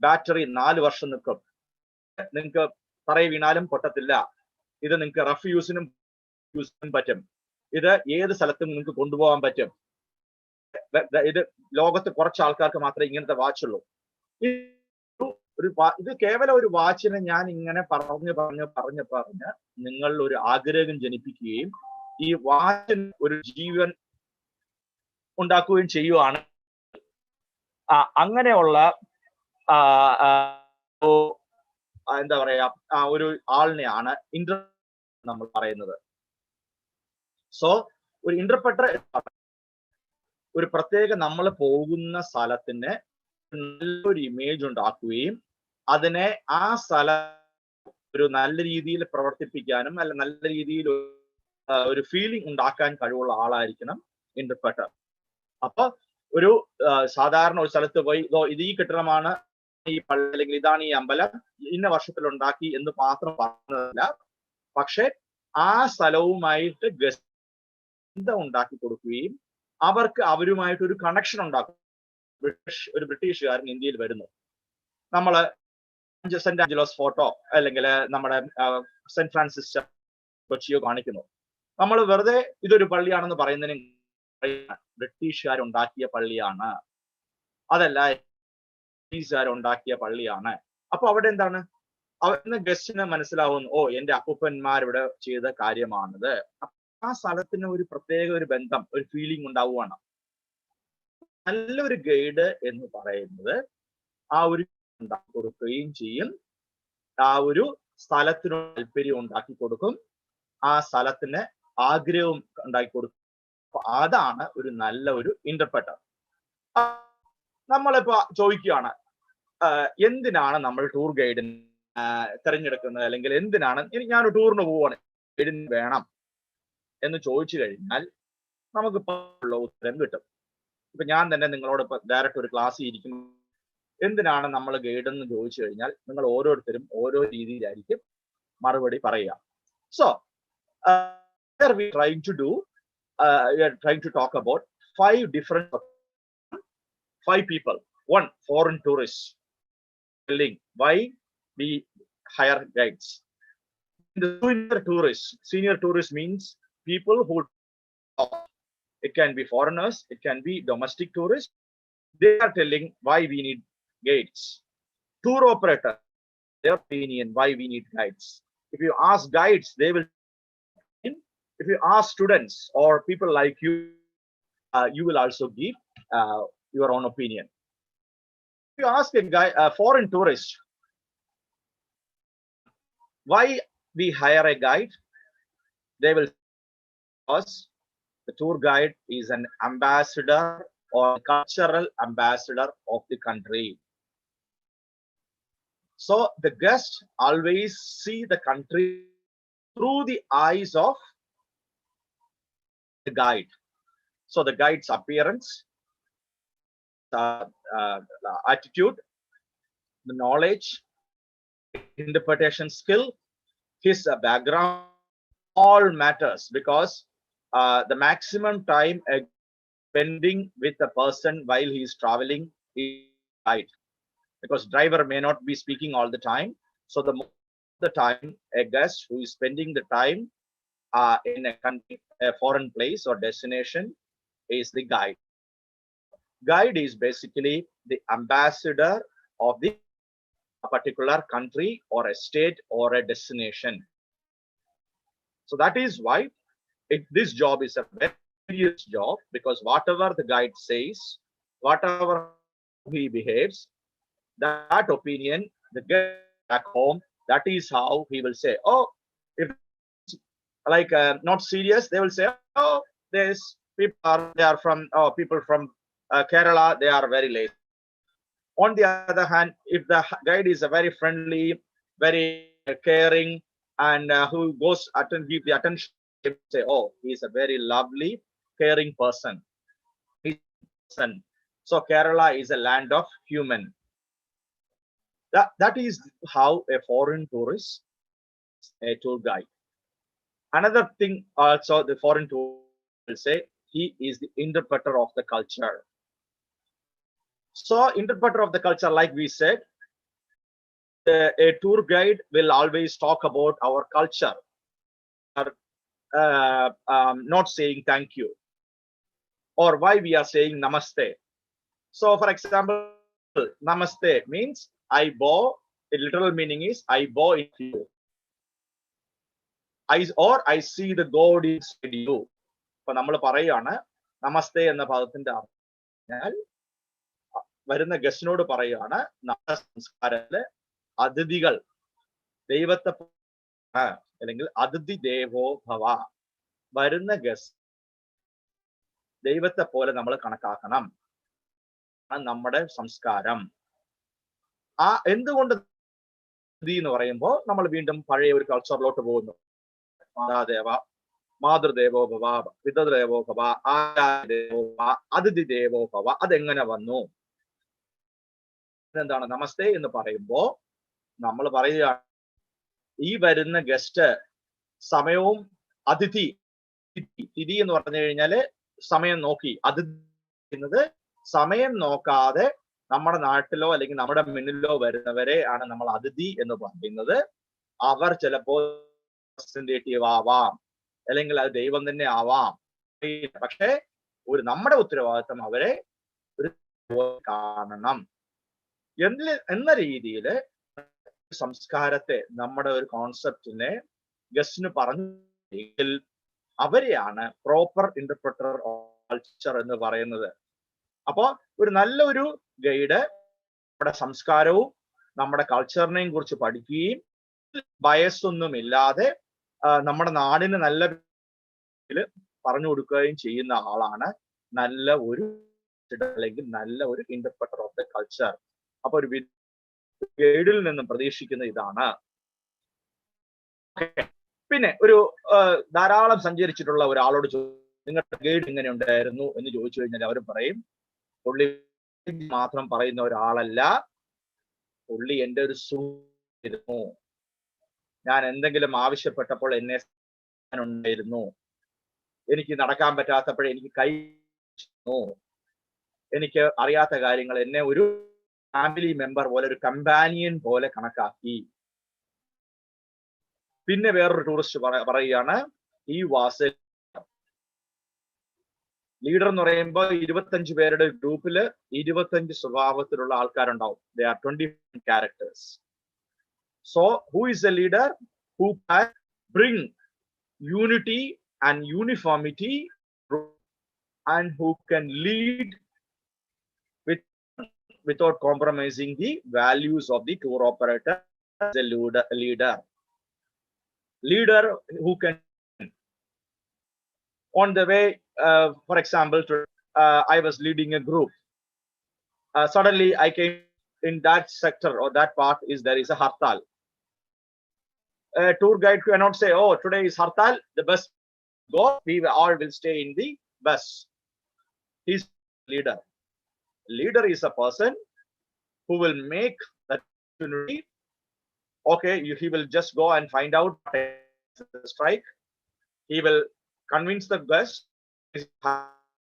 ബാറ്ററി 4 വർഷം നിൽക്കും, നിങ്ങൾക്ക് തറയിൽ വീണാലും പൊട്ടത്തില്ല, ഇത് നിങ്ങൾക്ക് റഫ് യൂസിനും പറ്റും, ഇത് ഏത് സ്ഥലത്തും നിങ്ങൾക്ക് കൊണ്ടുപോകാൻ പറ്റും, ഇത് ലോകത്ത് കുറച്ച് ആൾക്കാർക്ക് മാത്രമേ ഇങ്ങനത്തെ വാച്ച് ഉള്ളൂ. ഇത് കേവലം ഒരു വാച്ചിനെ ഞാൻ ഇങ്ങനെ പറഞ്ഞ് നിങ്ങൾ ഒരു ആഗ്രഹം ജനിപ്പിക്കുകയും ഈ വാച്ചിന് ഒരു ജീവൻ ഉണ്ടാക്കുകയും ചെയ്യുവാണ്. അങ്ങനെയുള്ള എന്താ പറയാ ഒരു ആളിനെയാണ് നമ്മൾ പറയുന്നത്. സോ ഒരു ഇന്റർപ്രറ്റർ ഒരു പ്രത്യേക നമ്മൾ പോകുന്ന സ്ഥലത്തിന് നല്ലൊരു ഇമേജ് ഉണ്ടാക്കുകയും അതിനെ ആ സ്ഥലം ഒരു നല്ല രീതിയിൽ പ്രവർത്തിപ്പിക്കാനും അല്ല നല്ല രീതിയിൽ ഒരു ഫീലിംഗ് ഉണ്ടാക്കാൻ കഴിവുള്ള ആളായിരിക്കണം ഇന്റർപ്രറ്റർ. അപ്പൊ ഒരു സാധാരണ ഒരു സ്ഥലത്ത് പോയി ഇത് ഈ കെട്ടിടമാണ് ഈ പള്ളി അല്ലെങ്കിൽ ഇതാണ് ഈ അമ്പലം ഇന്ന വർഷത്തിൽ ഉണ്ടാക്കി എന്ന് മാത്രം പറഞ്ഞതല്ല, പക്ഷെ ആ സ്ഥലവുമായിട്ട് ബന്ധം ഉണ്ടാക്കി കൊടുക്കുകയും അവരുമായിട്ട് ഒരു കണക്ഷൻ ഉണ്ടാക്കും. ഒരു ബ്രിട്ടീഷുകാരൻ ഇന്ത്യയിൽ വരുന്നു, നമ്മള് സെന്റ് ആഞ്ചലോസ് ഫോട്ടോ അല്ലെങ്കിൽ നമ്മുടെ സെന്റ് ഫ്രാൻസിസ് കൊച്ചിയോ കാണിക്കുന്നു. നമ്മൾ വെറുതെ ഇതൊരു പള്ളിയാണെന്ന് പറയുന്നതിന് ബ്രിട്ടീഷുകാരുണ്ടാക്കിയ പള്ളിയാണ്, അതല്ല ബ്രിട്ടീഷുകാരുണ്ടാക്കിയ പള്ളിയാണ്. അപ്പൊ അവിടെ എന്താണ് അവരുടെ ഗസ്റ്റിന് മനസ്സിലാവുന്നു, ഓ എന്റെ അപ്പൂപ്പന്മാരിവിടെ ചെയ്ത കാര്യമാണിത്. ആ സ്ഥലത്തിന് ഒരു പ്രത്യേക ഒരു ബന്ധം, ഒരു ഫീലിംഗ് ഉണ്ടാവുകയാണ്. നല്ലൊരു ഗൈഡ് എന്ന് പറയുന്നത് ആ ഒരു ഉണ്ടാക്കി കൊടുക്കുകയും ചെയ്യും, ആ ഒരു സ്ഥലത്തിന് താല്പര്യം ഉണ്ടാക്കി കൊടുക്കും, ആ സ്ഥലത്തിന് ആഗ്രഹവും ഉണ്ടാക്കി കൊടുക്കും. അതാണ് ഒരു നല്ല ഒരു ഇന്റർപ്രറ്റർ. നമ്മളിപ്പോ ചോദിക്കുകയാണ്, എന്തിനാണ് നമ്മൾ ടൂർ ഗൈഡിന് തിരഞ്ഞെടുക്കുന്നത്, അല്ലെങ്കിൽ എന്തിനാണ് ഞാനൊരു ടൂറിന് പോവുകയാണ് ഗൈഡിന് വേണം എന്ന് ചോദിച്ചു കഴിഞ്ഞാൽ നമുക്ക് ഉള്ള ഉത്തരം കിട്ടും. ഇപ്പൊ ഞാൻ തന്നെ നിങ്ങളോട് ഇപ്പൊ ഡയറക്റ്റ് ഒരു ക്ലാസ്സിൽ ഇരിക്കും, എന്തിനാണ് നമ്മൾ ഗൈഡ് എന്ന് ചോദിച്ചു കഴിഞ്ഞാൽ നിങ്ങൾ ഓരോരുത്തരും ഓരോ രീതിയിലായിരിക്കും മറുപടി പറയുക. So we are trying to talk about 5 people. One, foreign tourists telling why we hire guides. The senior tourists means people who talk. It can be foreigners, it can be domestic tourists. They are telling why we need guides. Tour operator, their opinion why we need guides. If you ask guides, they will. If you ask students or people like you, you will also give your own opinion. If you ask a foreign tourist why we hire a guide, they will say us the tour guide is an ambassador or cultural ambassador of the country. So the guests always see the country through the eyes of the guide. So the guide's appearance, attitude, the knowledge, interpretation skill, his background, all matters, because the maximum time spending with a person while he is traveling is guide, because driver may not be speaking all the time. So the more the time a guest who is spending the time in a country, a foreign place or destination, is the guide. Guide is basically the ambassador of the particular country or a state or a destination. So that is why this job is a very serious job, because whatever the guide says, whatever he behaves, that opinion, the guest back home, that is how he will say, oh, if like not serious, they will say, oh, there's people from Kerala, they are very lazy. On the other hand, if the guide is a very friendly, very caring, and who goes give the attention, say, oh, he is a very lovely, caring person. So Kerala is a land of human. That is how a foreign tourist, a tour guide. Another thing also, the foreign tourist will say, he is the interpreter of the culture. So interpreter of the culture, like we said, a tour guide will always talk about our culture, not saying thank you, or why we are saying namaste. So for example, namaste means I bow. The literal meaning is I bow into you. I see the God inside you. ഇപ്പൊ നമ്മൾ പറയാണ് നമസ്തേ എന്ന പദത്തിന്റെ അർത്ഥം വരുന്ന ഗസ്റ്റിനോട് പറയുകയാണ്, നമ്മുടെ സംസ്കാരത്തില് അതിഥികൾ ദൈവത്തെ അല്ലെങ്കിൽ അതിഥി ദേവോ ഭവ, വരുന്ന ഗസ്റ്റ് ദൈവത്തെ പോലെ നമ്മൾ കണക്കാക്കണം, നമ്മുടെ സംസ്കാരം. എന്തുകൊണ്ട് എന്ന് പറയുമ്പോൾ നമ്മൾ വീണ്ടും പഴയ ഒരു കൾച്ചറിലോട്ട് പോകുന്നു. മാതാദേവ, മാതൃദേവോ ഭവ, പിതൃദേവോ ഭവ, ആചാര്യദേവോ ഭവ, അതിഥി ദേവോ ഭവ. അതെങ്ങനെ വന്നു? എന്താണ് നമസ്തേ എന്ന് പറയുമ്പോ നമ്മൾ പറയുകയാണ്, ഈ വരുന്ന ഗസ്റ്റ് സമയവും അതിഥി, തിഥി എന്ന് പറഞ്ഞു കഴിഞ്ഞാല് സമയം നോക്കി, അതിഥി എന്നത് സമയം നോക്കാതെ നമ്മുടെ നാട്ടിലോ അല്ലെങ്കിൽ നമ്മുടെ മുന്നിലോ വരുന്നവരെ ആണ് നമ്മൾ അതിഥി എന്ന് പറയുന്നത്. അവർ ചിലപ്പോൾ റെപ്രസെന്റേറ്റീവ് ആവാം, അല്ലെങ്കിൽ അത് ദൈവം തന്നെ ആവാം. പക്ഷെ നമ്മുടെ ഉത്തരവാദിത്വം അവരെ ഒരു കാണണം എന്ന രീതിയിൽ സംസ്കാരത്തെ, നമ്മുടെ ഒരു കോൺസെപ്റ്റിനെ ഗസ്റ്റിന് പറഞ്ഞെങ്കിൽ അവരെയാണ് പ്രോപ്പർ ഇന്റർപ്രറ്റർ ഓഫ് കൾച്ചർ എന്ന് പറയുന്നത്. അപ്പോ ഒരു നല്ലൊരു ഗൈഡ് നമ്മുടെ സംസ്കാരവും നമ്മുടെ കൾച്ചറിനെയും കുറിച്ച് പഠിക്കുകയും ബയസൊന്നുമില്ലാതെ നമ്മുടെ നാടിന് നല്ല പറഞ്ഞു കൊടുക്കുകയും ചെയ്യുന്ന ആളാണ് നല്ല ഒരു അല്ലെങ്കിൽ നല്ല ഒരു ഇന്റർപ്രറ്റർ ഓഫ് ദ കൾച്ചർ. അപ്പൊ ഒരു ഗൈഡിൽ നിന്നും പ്രതീക്ഷിക്കുന്ന ഇതാണ്. പിന്നെ ഒരു ധാരാളം സഞ്ചരിച്ചിട്ടുള്ള ഒരാളോട് നിങ്ങളുടെ ഗൈഡ് എങ്ങനെ ഉണ്ടായിരുന്നു എന്ന് ചോദിച്ചു കഴിഞ്ഞാൽ അവർ പറയും, പുള്ളി മാത്രം പറയുന്ന ഒരാളല്ല, പുള്ളി എൻ്റെ ഒരു സുഹൃത്തായിരുന്നു, ഞാൻ എന്തെങ്കിലും ആവശ്യപ്പെട്ടപ്പോൾ എന്നെ ഉണ്ടായിരുന്നു, എനിക്ക് നടക്കാൻ പറ്റാത്തപ്പോൾ എനിക്ക് കൈ, എനിക്ക് അറിയാത്ത കാര്യങ്ങൾ എന്നെ ഒരു ഫാമിലി മെമ്പർ പോലെ, ഒരു കമ്പാനിയൻ പോലെ കണക്കാക്കി. പിന്നെ വേറൊരു ടൂറിസ്റ്റ് പറയുകയാണ്, ഈ വാസ് ലീഡർ എന്ന് പറയുമ്പോൾ 25 പേരുടെ ഗ്രൂപ്പില് 25 സ്വഭാവത്തിലുള്ള ആൾക്കാരുണ്ടാവും. They are 20 characters. So who is the leader who can bring unity and uniformity and who can lead without compromising the values of the tour operator? The leader who can, on the way, for example, I was leading a group. Suddenly I came in that sector or that part there is a hartal. A tour guide cannot say, oh, today is hartal, the bus go, we all will stay in the bus. He's leader. Leader is a person who will make that opportunity. Okay, he will just go and find out the strike. He will convince the guest is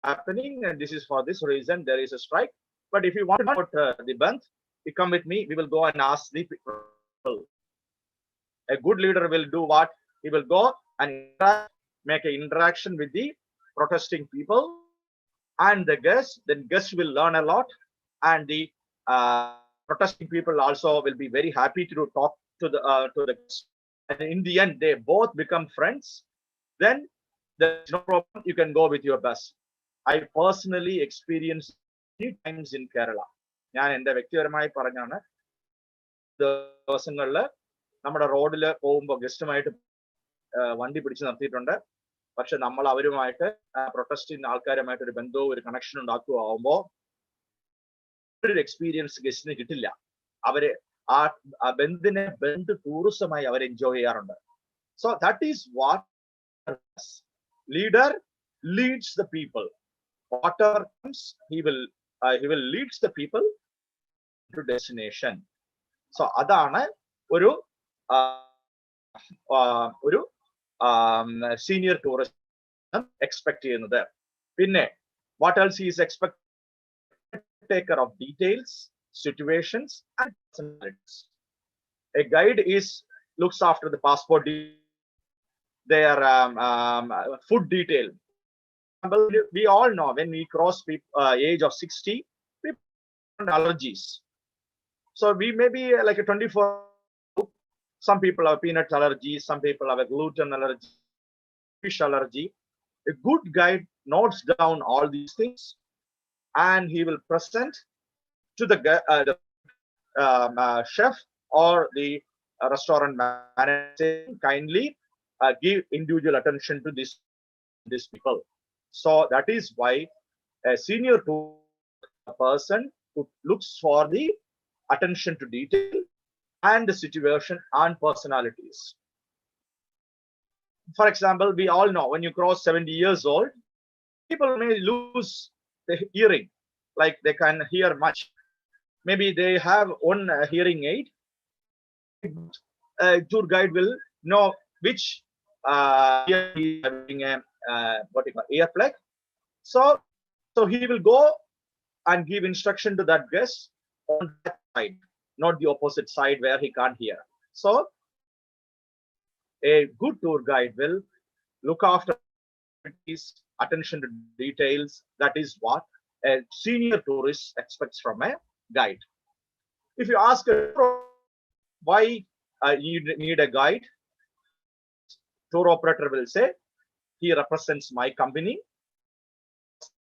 happening and this is for this reason there is a strike. But if you want to know about the Bandh, you come with me, we will go and ask the people. A good leader will do what? He will go and make an interaction with the protesting people and the guests. Then guests will learn a lot, and the protesting people also will be very happy to talk to the guests. And in the end, they both become friends. Then there's no problem. You can go with your bus. I personally experienced many times in Kerala. ഞാൻ എൻ്റെ വ്യക്തിപരമായി പറഞ്ഞാണ്, ദിവസങ്ങളില് നമ്മുടെ റോഡിൽ പോകുമ്പോൾ ഗസ്റ്റുമായിട്ട് വണ്ടി പിടിച്ച് നിർത്തിയിട്ടുണ്ട്. പക്ഷെ നമ്മൾ അവരുമായിട്ട് പ്രൊട്ടസ്റ്റ് ചെയ്യുന്ന ആൾക്കാരുമായിട്ട് ഒരു ബന്ധവും ഒരു കണക്ഷൻ ഉണ്ടാക്കുകയാവുമ്പോൾ ഒരു എക്സ്പീരിയൻസ് ഗസ്റ്റിന് കിട്ടില്ല. അവര് ആ ബന്ധ് ടൂറിസമായി അവർ എൻജോയ് ചെയ്യാറുണ്ട്. So that is what leader leads the people. Whatever comes, he will leads the people to destination. So adana oru senior tourist expect cheyyunnathu. Pinne what else he is expect? Taker of details, situations and personalities. A guide looks after the passport, their food detail. We all know when we cross age of 60, people have allergies. So we may be like a 24. Some people have peanut allergy, some people have a gluten allergy, fish allergy. A good guide notes down all these things and he will present to the chef or the restaurant manager, kindly give individual attention to these people. So that is why a senior tour person who looks for the attention to detail and the situation and personalities. For example, we all know when you cross 70 years old, people may lose the hearing, like they can hear much. Maybe they have one hearing aid. Tour guide will know which ear he is having a what you call earplug. So he will go and give instruction to that guest on that side, not the opposite side where he can't hear. So a good tour guide will look after his attention to details. That is what a senior tourist expects from a guide. If you ask why you need a guide, tour operator will say he represents my company,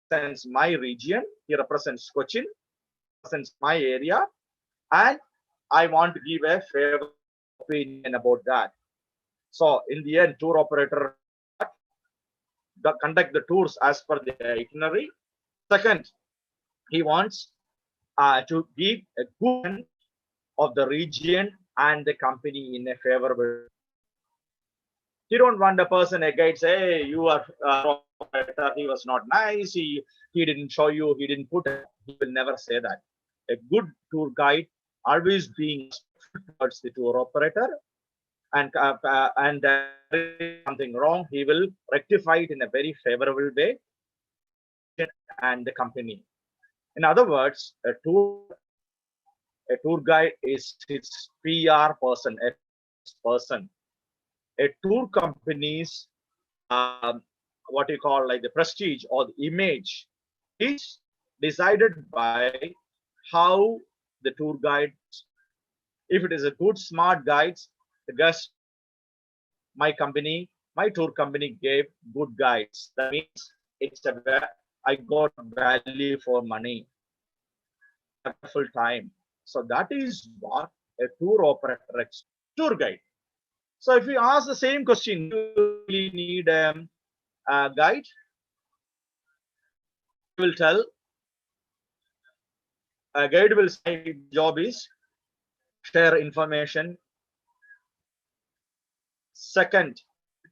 represents my region, he represents Cochin, represents my area, and I want to give a fair opinion about that. So in the end, tour operator conduct the tours as per the itinerary. Second, he wants to give a good of the region and the company in a favorable. He don't want the person, a guide, say, hey, you are operator, he was not nice, he didn't show you, he didn't put it. He will never say that. A good tour guide always being towards the tour operator, and there is something wrong, he will rectify it in a very favorable way, and the company. In other words, a tour guide is his PR person, a person. A tour company's what you call like the prestige or the image is decided by how the tour guide. If it is a good smart guides, the guest, my company, my tour company gave good guides. That means I got value for money, full time. So that is what a tour operator, tour guide. So if you ask the same question, do you really need a guide? He will tell, a guide will say job is share information. Second,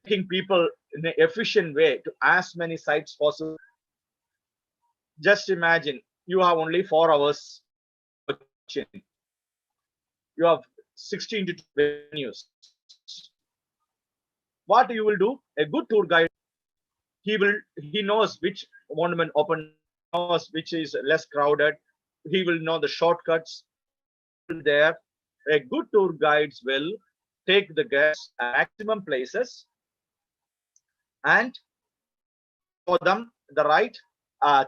taking people in an efficient way to as many sites possible. Just imagine you have only 4 hours. You have 16 to 20 venues. What you will do? A good tour guide, he knows which monument open, knows which is less crowded. He will know the shortcuts there. A good tour guides will take the guests at maximum places and show them the right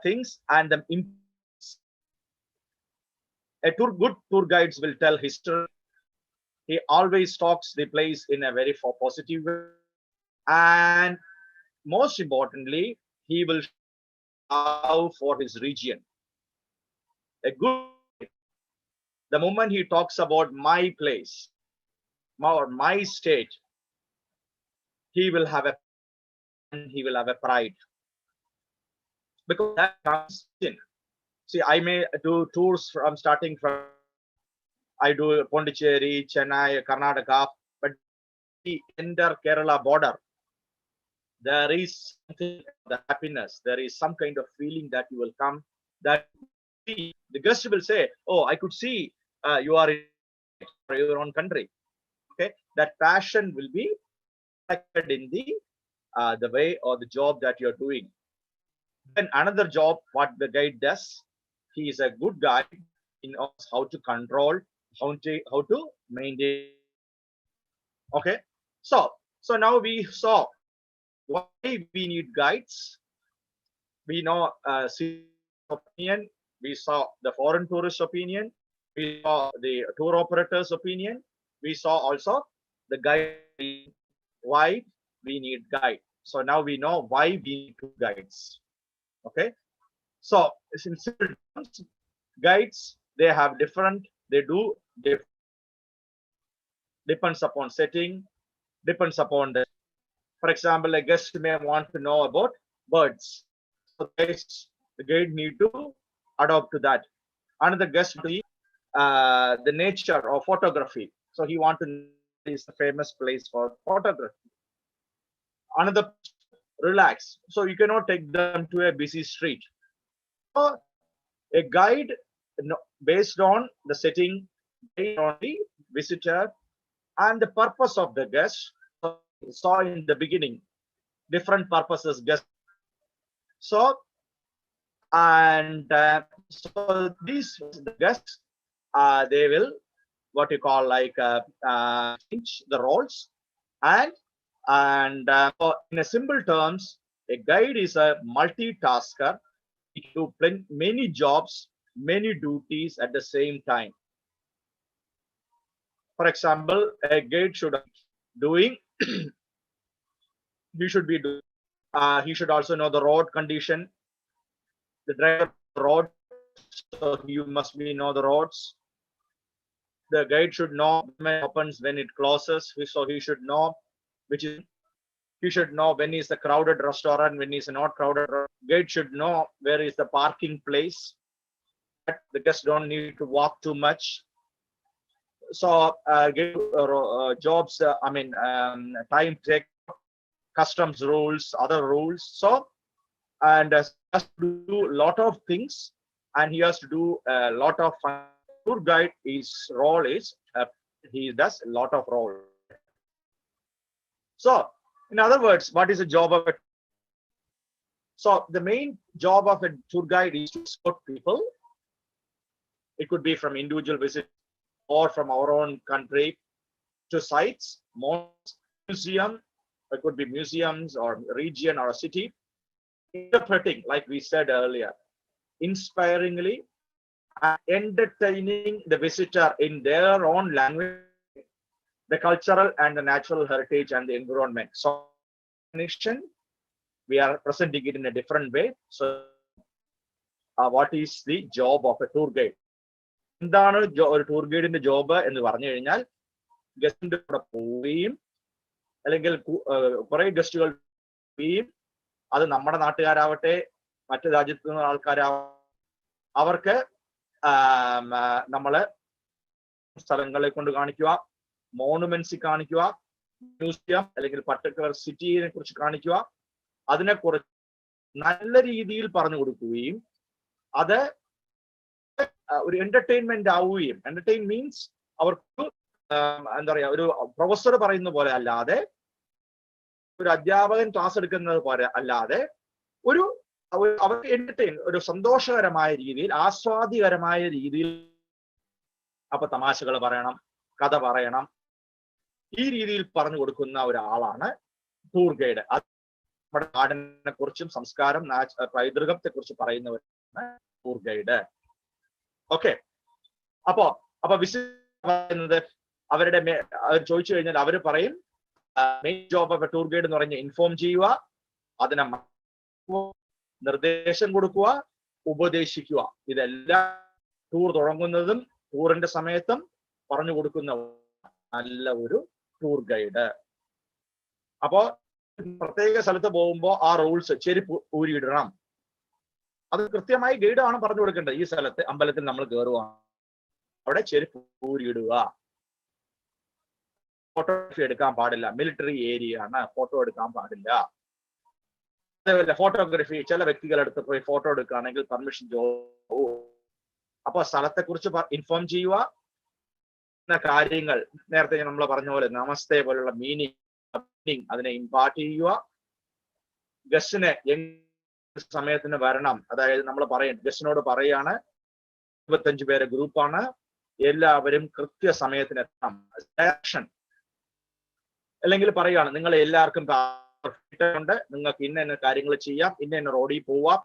things and them. Good tour guides will tell history. He always talks the place in a very positive way, and most importantly, he will love for his region. A good, the moment he talks about my place or my state, he will have a pride, because that comes in. See, I may do tours from starting from, I do Pondicherry, Chennai, Karnataka, but the entire Kerala border, there is something, the happiness, there is some kind of feeling that you will come, that the guest will say, oh, I could see you are in your own country. Okay, that passion will be reflected in the way or the job that you're doing. Then another job, what the guide does, he is a good guide. He knows how to control, how to maintain. Okay, so now we saw why we need guides. We know opinion. We saw the foreign tourist opinion. We saw the tour operator's opinion. We saw also the guide, why we need guide. So now we know why we need two guides. Okay. So in simple terms, guides, they have different, they do different, depends upon setting, depends upon the, for example, a guest may want to know about birds. So the guide need to adopt to that. Another guest will be the nature or photography. So he want to know is the famous place for photography. Another relax. So you cannot take them to a busy street. So a guide based on the setting, based on the visitor and the purpose of the guest. Saw in the beginning different purposes guest. So and so these the guests they will what you call like change the roles and in a simple terms, a guide is a multitasker. He can do many jobs, many duties at the same time. For example, a guide should be doing he should be doing he should also know the road condition, the driver road, so you must be know the roads. The guide should know when it opens, when it closes, so he should know which is, he should know when is the crowded restaurant, when is not crowded. Guide should know where is the parking place. The guests don't need to walk too much. So jobs, time check, customs rules, other rules. So and has to do a lot of things, and he has to do a lot of tour guide. His role is he does a lot of role. So in other words, what is the job of a, so the main job of a tour guide is to escort people. It could be from individual visit or from our own country to sites, museum. It could be museums or region or a city. Interpreting, like we said earlier, inspiringly and entertaining the visitor in their own language, the cultural and the natural heritage and the environment. So we are presenting it in a different way. So what is the job of a tour guide? എന്താണ് ഒരു tour ഗൈഡിന്റെ job എന്ന് പറഞ്ഞു കഴിഞ്ഞാൽ ഗസ്റ്റിന്റെ കൂടെ പോവുകയും അല്ലെങ്കിൽ കുറെ ഗസ്റ്റുകൾ പോവുകയും, അത് നമ്മുടെ നാട്ടുകാരാവട്ടെ മറ്റു രാജ്യത്തു നിന്നുള്ള ആൾക്കാരാവട്ടെ, അവർക്ക് നമ്മള് സ്ഥലങ്ങളെ കൊണ്ട് കാണിക്കുക, മോണുമെന്റ്സ് കാണിക്കുക, മ്യൂസിയം അല്ലെങ്കിൽ പർട്ടിക്കുലർ സിറ്റിയെ കുറിച്ച് കാണിക്കുക, അതിനെക്കുറിച്ച് നല്ല രീതിയിൽ പറഞ്ഞു കൊടുക്കുകയും അത് ഒരു എന്റർടൈൻമെന്റ് ആവുകയും, എന്റർടൈൻ മീൻസ് അവർക്ക് എന്താ പറയാ ഒരു പ്രൊഫസർ പറയുന്ന പോലെ അല്ലാതെ, ഒരു അധ്യാപകൻ ക്ലാസ് എടുക്കുന്നത് പോലെ അല്ലാതെ, ഒരു അവർക്ക് എന്റർടൈൻ ഒരു സന്തോഷകരമായ രീതിയിൽ, ആസ്വാദികരമായ രീതിയിൽ, അപ്പൊ തമാശകൾ പറയണം, കഥ പറയണം, ഈ രീതിയിൽ പറഞ്ഞു കൊടുക്കുന്ന ഒരാളാണ് ടൂർ ഗൈഡ്. നമ്മുടെ നാടിനെ കുറിച്ചും സംസ്കാരം, പൈതൃകത്തെ കുറിച്ച് പറയുന്നവരാണ് ടൂർ ഗൈഡ്. ഓക്കെ, അപ്പൊ വിസിറ്റ് അവരുടെ ചോദിച്ചു കഴിഞ്ഞാൽ അവർ പറയും main job of A tour guide എന്ന് പറഞ്ഞാൽ ഇൻഫോം ചെയ്യുക, അതിനെ നിർദ്ദേശം കൊടുക്കുക, ഉപദേശിക്കുക. ഇതെല്ലാം ടൂർ തുടങ്ങുന്നതും ടൂറിന്റെ സമയത്തും പറഞ്ഞു കൊടുക്കുന്ന നല്ല ഒരു ടൂർ ഗൈഡ്. അപ്പോ പ്രത്യേക സ്ഥലത്ത് പോകുമ്പോൾ ആ റൂൾസ്, ചെരുപ്പ് ഊരിയിടണം, അത് കൃത്യമായി ഗൈഡാണ് പറഞ്ഞു കൊടുക്കേണ്ടത്. ഈ സ്ഥലത്ത് അമ്പലത്തിൽ നമ്മൾ കയറുകയാണ്, അവിടെ ചെരുപ്പ് ഊരിയിടുക, ഫോട്ടോഗ്രാഫി എടുക്കാൻ പാടില്ല, മിലിറ്ററി ഏരിയ ആണ്, ഫോട്ടോ എടുക്കാൻ പാടില്ല. അതേപോലെ ഫോട്ടോഗ്രാഫി ചില വ്യക്തികളെടുത്ത് പോയി ഫോട്ടോ എടുക്കുകയാണെങ്കിൽ പെർമിഷൻ അപ്പൊ സ്ഥലത്തെ കുറിച്ച് ഇൻഫോം ചെയ്യുക, കാര്യങ്ങൾ നേരത്തെ നമ്മൾ പറഞ്ഞ പോലെ നമസ്തേ പോലുള്ള മീനിങ് അതിനെ ഇമ്പാർട്ട് ചെയ്യുക, ഗസ്റ്റിന് സമയത്തിന് വരണം, അതായത് നമ്മൾ പറയും ഗസ്റ്റിനോട് പറയാണ് 25 പേരെ ഗ്രൂപ്പാണ്, എല്ലാവരും കൃത്യസമയത്തിന് എത്തണം, ഡയറക്ഷൻ. അല്ലെങ്കിൽ പറയുകയാണ് നിങ്ങൾ എല്ലാവർക്കും ഉണ്ട്, നിങ്ങൾക്ക് ഇന്ന കാര്യങ്ങൾ ചെയ്യാം, ഇന്ന റോഡിൽ പോവാം,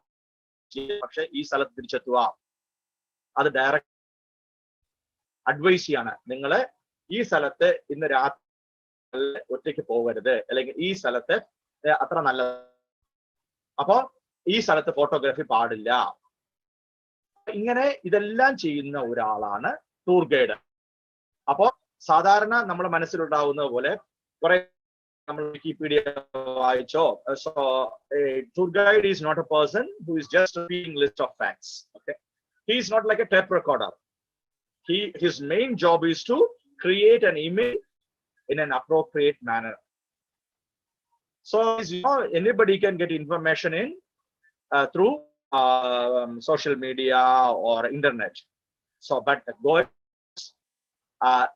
പക്ഷെ ഈ സ്ഥലത്ത് തിരിച്ചെത്തുക. അത് ഡയറക്റ്റ് അഡ്വൈസ് ചെയ്യാണ്, നിങ്ങൾ ഈ സ്ഥലത്ത് ഇന്ന് രാത്രി ഒറ്റയ്ക്ക് പോകരുത്, അല്ലെങ്കിൽ ഈ സ്ഥലത്ത് അത്ര നല്ലത്, അപ്പോ ഈ സ്ഥലത്ത് ഫോട്ടോഗ്രാഫി പാടില്ല. ഇങ്ങനെ ഇതെല്ലാം ചെയ്യുന്ന ഒരാളാണ് ടൂർ ഗൈഡ്. അപ്പോ സാധാരണ നമ്മുടെ മനസ്സിലുണ്ടാവുന്ന പോലെ കുറെ നമ്മൾ വിക്കിപീഡിയ വായിച്ചോ. So tour guide is not a person who is just repeating list of facts. Okay, he is not like a tape recorder. His main job is to create an image in an appropriate manner. So anybody can get information in through social media or internet. So, but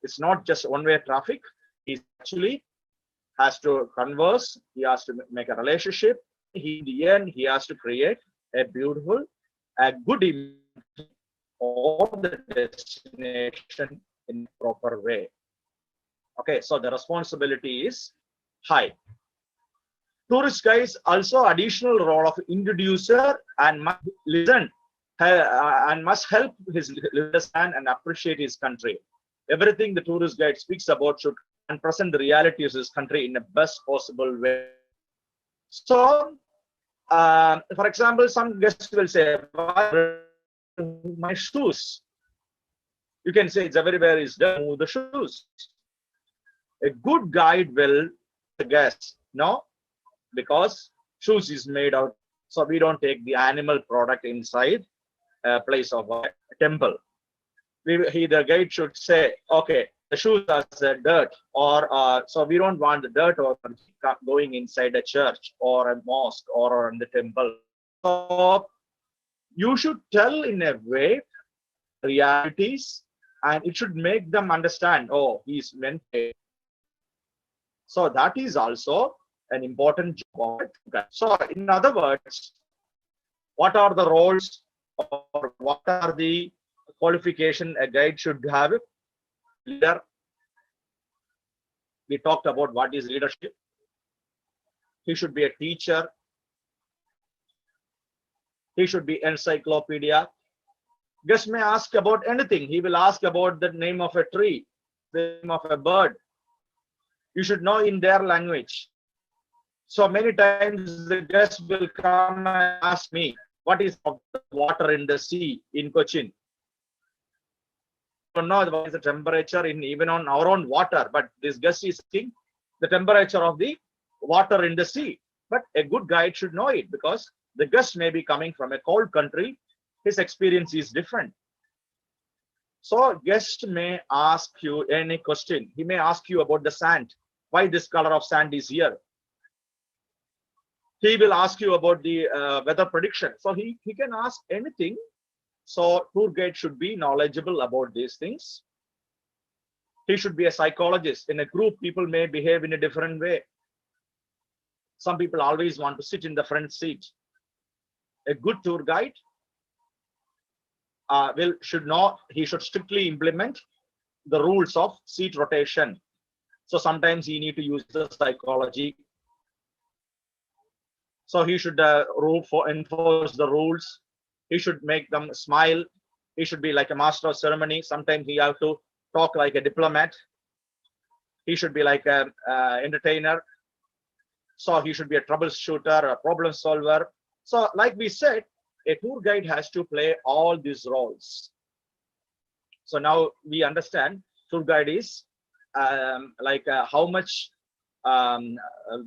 it's not just one-way traffic. He actually has to converse. He has to make a relationship. In the end, he has to create a beautiful, a good image of the destination in a proper way. Okay, so the responsibility is high. Tourist guides also additional role of introducer and must listen and must help his understand and appreciate his country. Everything the tourist guide speaks about should present the reality of his country in the best possible way. So, for example, some guests will say, my shoes. You can say it's everywhere is done, move the shoes. A good guide will guess, no, because shoes is made out, so we don't take the animal product inside a place of a temple. The guide should say, okay, the shoes are dirt, or so we don't want the dirt or going inside a church or a mosque or in the temple. So you should tell in a way realities, and it should make them understand, oh, he's meant it. So that is also an important job. So in other words, what are the roles or what are the qualification a guide should have? Leader. We talked about what is leadership. He should be a teacher. He should be encyclopedia. Guest may ask about anything. He will ask about the name of a tree, the name of a bird. You should know in their language. So many times the guest will come and ask me, what is the water in the sea in Cochin? I don't know what is the temperature in even on our own water, but this guest is asking the temperature of the water in the sea. But a good guide should know it, because the guest may be coming from a cold country. His experience is different. So guest may ask you any question. He may ask you about the sand. Why this color of sand is here? He will ask you about the weather prediction. So he can ask anything. So tour guide should be knowledgeable about these things. He should be a psychologist. In a group, people may behave in a different way. Some people always want to sit in the front seat. A good tour guide should know, he should strictly implement the rules of seat rotation. So sometimes he need to use the psychology. So he should enforce the rules. He should make them smile. He should be like a master of ceremony. Sometimes he have to talk like a diplomat. He should be like an entertainer. So he should be a troubleshooter, a problem solver. So like we said, a tour guide has to play all these roles. So now we understand tour guide is how much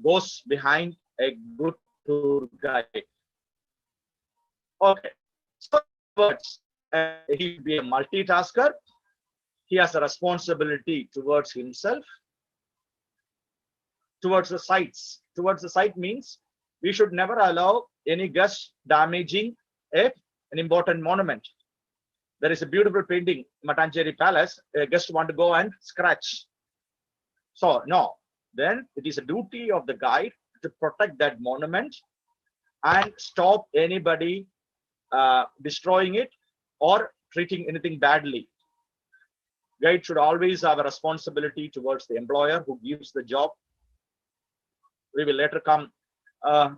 goes behind a good tour guide. Okay, so he should be a multitasker. He has a responsibility towards himself, towards the sites. Towards the site means we should never allow any guest damaging an important monument. There is a beautiful painting, Matancheri Palace. A guest want to go and scratch. So no, then it is a duty of the guide to protect that monument and stop anybody destroying it or treating anything badly. Guide should always have a responsibility towards the employer who gives the job. We will later come.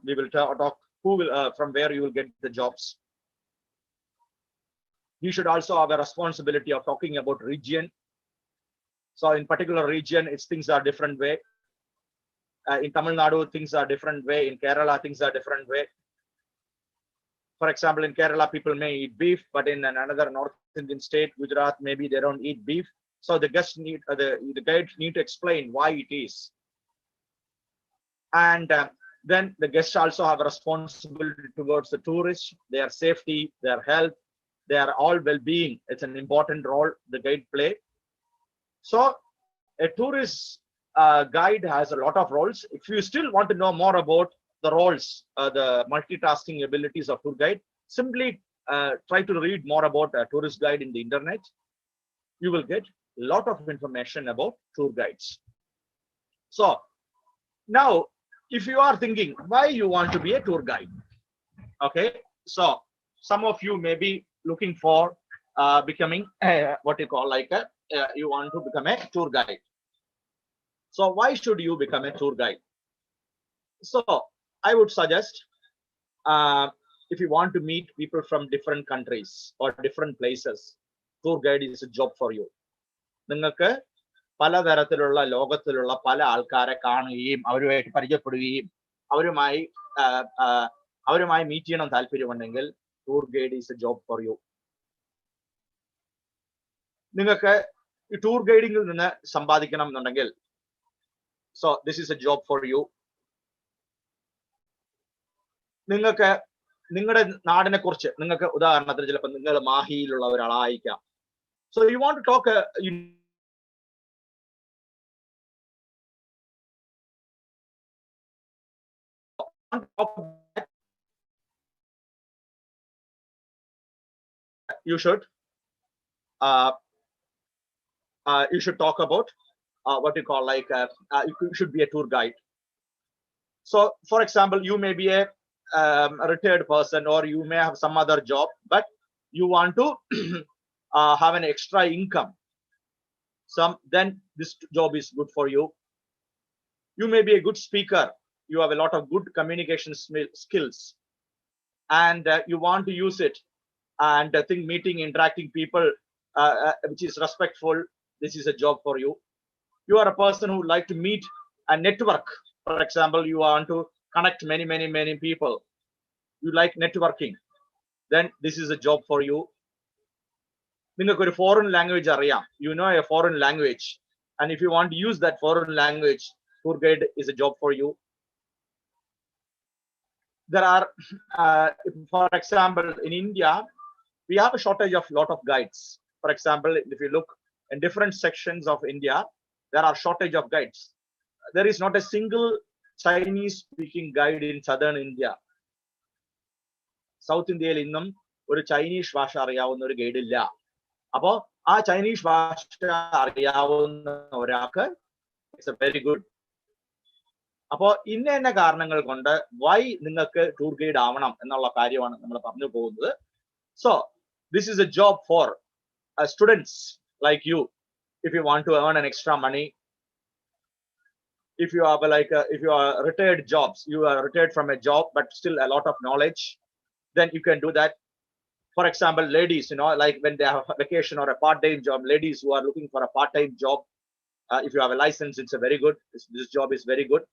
We will talk who will from where you will get the jobs. You should also have a responsibility of talking about region. So in particular region, it's things are different way. In Tamil Nadu, things are different way. In Kerala, things are different way. For example, in Kerala, people may eat beef, but in another North Indian state, Gujarat, maybe they don't eat beef. So the guests need, the guide need to explain why it is. And then the guests also have a responsibility towards the tourists, their safety, their health, their all well-being. It's an important role the guide play. So a tourist guide has a lot of roles. If you still want to know more about the roles, the multitasking abilities of tour guide, simply try to read more about a tourist guide in the internet. You will get a lot of information about tour guides. So now, if you are thinking why you want to be a tour guide, okay, so some of you may be looking for becoming what you call like a you want to become a tour guide. So why should you become a tour guide? So I would suggest if you want to meet people from different countries or different places, tour guide is a job for you. നിങ്ങൾക്ക് പലതരത്തിലുള്ള ലോകത്തിലുള്ള പല ആൾക്കാരെ കാണുകയും അവരുമായിട്ട് പരിചയപ്പെടുകയും അവരുമായി meet ചെയ്യണം താല്പര്യമുണ്ടെങ്കിൽ tour guide is a job for you. നിങ്ങൾക്ക് ഈ ടൂർ ഗൈഡിങ്ങിൽ നിന്ന് സമ്പാദിക്കണം എന്നുണ്ടെങ്കിൽ so this is a job for you. നിങ്ങൾക്ക് നിങ്ങളുടെ നാടിനെ കുറിച്ച് നിങ്ങൾക്ക് ഉദാഹരണത്തിന് ചിലപ്പോൾ നിങ്ങൾ മാഹിയിലുള്ള ഒരാളായിരിക്കാം. So you want to talk you should talk about what you call like you should be a tour guide. So for example, you may be a retired person or you may have some other job, but you want to have an extra income, then this job is good for you. You may be a good speaker, you have a lot of good communication skills, and you want to use it, and I think meeting, interacting people which is respectful, this is a job for you. You are a person who like to meet and network. For example, you want to connect many people, you like networking, then this is a job for you. നിങ്ങൾക്ക് ഒരു foreign language അറിയാം, you know a foreign language, and if you want to use that foreign language, tour guide is a job for you. There are for example, in India we have a shortage of lot of guides. For example, if you look in different sections of India, there are shortage of guides. There is not a single Chinese speaking guide in southern India. South India innum oru Chinese ഭാഷ അറിയാവുന്ന ഒരു guide ഇല്ല. അപ്പോ ആ Chinese ഭാഷ അറിയാവുന്ന ഒരാൾക്ക് it's A very good. അപ്പോ ഇന്ന കാരണങ്ങൾ കൊണ്ട് വൈ നിങ്ങൾക്ക് ടൂർ ഗൈഡ് ആവണം എന്നുള്ള കാര്യമാണ് നമ്മൾ പറഞ്ഞു പോകുന്നത്. So this is a job for students like you. If you want to earn an extra money, if you have if you are retired jobs, you are retired from a job but still a lot of knowledge, then you can do that. For example, ladies, you know, like when they have a vacation or a part-time job, ladies who are looking for a part-time job, if you have a license, it's a very good, this job is very good.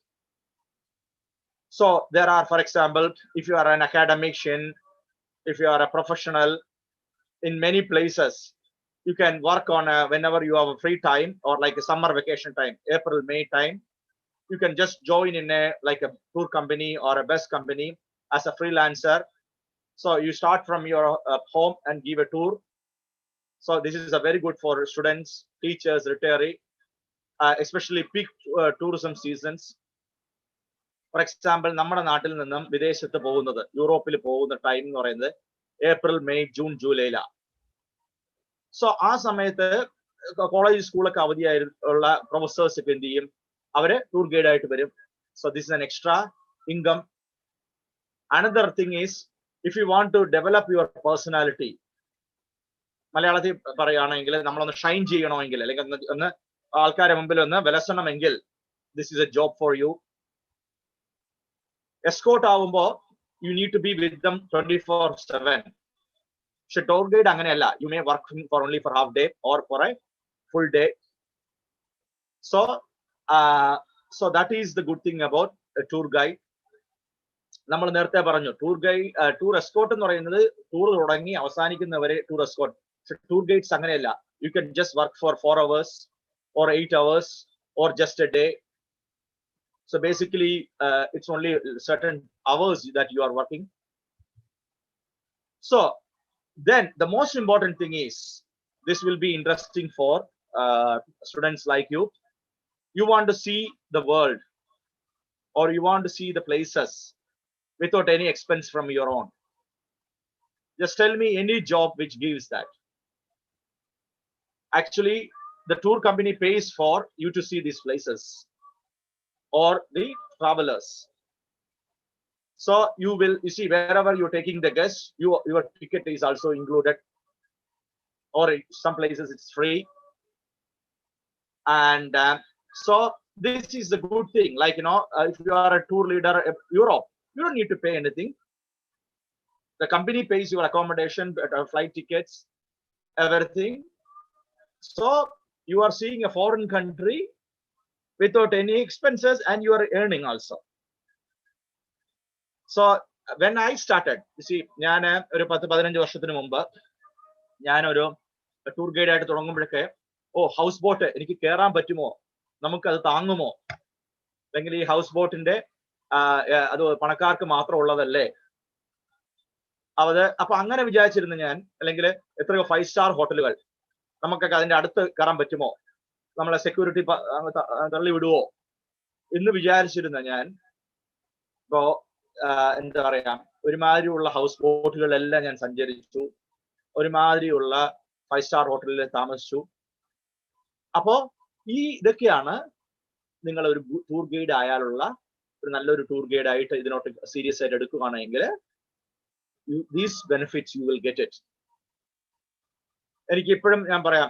So there are, for example, if you are an academician, if you are a professional, in many places you can work on whenever you have a free time or like a summer vacation time, April, May time, you can just join in a like a tour company or a bus company as a freelancer. So you start from your home and give a tour. So this is a very good for students, teachers, retiree, especially peak tourism seasons. For example, നമ്മുടെ നാട്ടിൽ നിന്നും വിദേശത്ത് പോകുന്നത്, യൂറോപ്പിൽ പോകുന്ന time എന്ന് പറയുന്നത് April, May, June, ജൂലൈയിലാണ്. So ആ സമയത്ത് കോളേജ് സ്കൂളൊക്കെ അവധിയായിട്ടുള്ള പ്രൊഫസേഴ്സ് ഒക്കെ എന്ത് ചെയ്യും, അവര് ടൂർ ഗൈഡ് ആയിട്ട് വരും. So this is an extra income. Another thing is if you want to develop your personality, മലയാളത്തിൽ പറയുകയാണെങ്കിൽ നമ്മളൊന്ന് ഷൈൻ ചെയ്യണമെങ്കിൽ അല്ലെങ്കിൽ ഒന്ന് ആൾക്കാരുടെ മുമ്പിൽ ഒന്ന് വിലസണമെങ്കിൽ, this is a job for you. Escort ആവുമ്പോൾ you need to be with them 24/7. പക്ഷെ ടൂർ ഗൈഡ് അങ്ങനെയല്ല, you may work for only for half day or for a full day. So that is the good thing about a tour guide. നമ്മൾ നേരത്തെ പറഞ്ഞു tour escort എന്ന് പറയുന്നത് tour തുടങ്ങി അവസാനിക്കുന്നവരെ tour escort. Tour guides അങ്ങനെയല്ല. You can just work for 4 hours or 8 hours or just a day. So basically it's only certain hours that you are working. So then the most important thing is, this will be interesting for students like you. You want to see the world, or you want to see the places without any expense from your own. Just tell me any job which gives that. Actually, the tour company pays for you to see these places, or the travelers. So you see, wherever you're taking the guests, your ticket is also included, or some places it's free. And so this is the good thing. Like, if you are a tour leader in Europe, you don't need to pay anything. The company pays your accommodation, flight tickets, everything. So you are seeing a foreign country without any expenses, and you are earning also. So when I started, you see, ഞാൻ ഒരു 10-15 വർഷത്തിന് മുമ്പ് ഞാനൊരു tour guide ആയിട്ട് തുടങ്ങുമ്പോഴൊക്കെ, house boat എനിക്ക് കയറാൻ പറ്റുമോ, നമുക്കത് താങ്ങുമോ, അല്ലെങ്കിൽ ഈ ഹൗസ് ബോട്ടിന്റെ അത് പണക്കാർക്ക് മാത്രം ഉള്ളതല്ലേ, അപ്പൊ അങ്ങനെ വിചാരിച്ചിരുന്നു ഞാൻ. അല്ലെങ്കിൽ എത്രയോ 5-star ഹോട്ടലുകൾ, നമുക്കൊക്കെ അതിന്റെ അടുത്ത് കയറാൻ പറ്റുമോ, നമ്മളെ സെക്യൂരിറ്റി തള്ളി വിടുവോ എന്ന് വിചാരിച്ചിരുന്ന ഞാൻ. ഇപ്പോ എന്താ പറയാ, ഒരുമാതിരിയുള്ള ഹൗസ് ബോട്ടുകളെല്ലാം ഞാൻ സഞ്ചരിച്ചു, ഒരുമാതിരിയുള്ള 5-star ഹോട്ടലിൽ താമസിച്ചു. അപ്പോ ഇതൊക്കെയാണ് നിങ്ങൾ ഒരു ടൂർ ഗൈഡ് ആയാലുള്ള ഒരു നല്ലൊരു ടൂർ ഗൈഡ് ആയിട്ട് ഇതിനോട്ട് സീരിയസ് ആയിട്ട് എടുക്കുകയാണെങ്കിൽ, these benefits you will get it. എനിക്ക് ഇപ്പോഴും ഞാൻ പറയാം,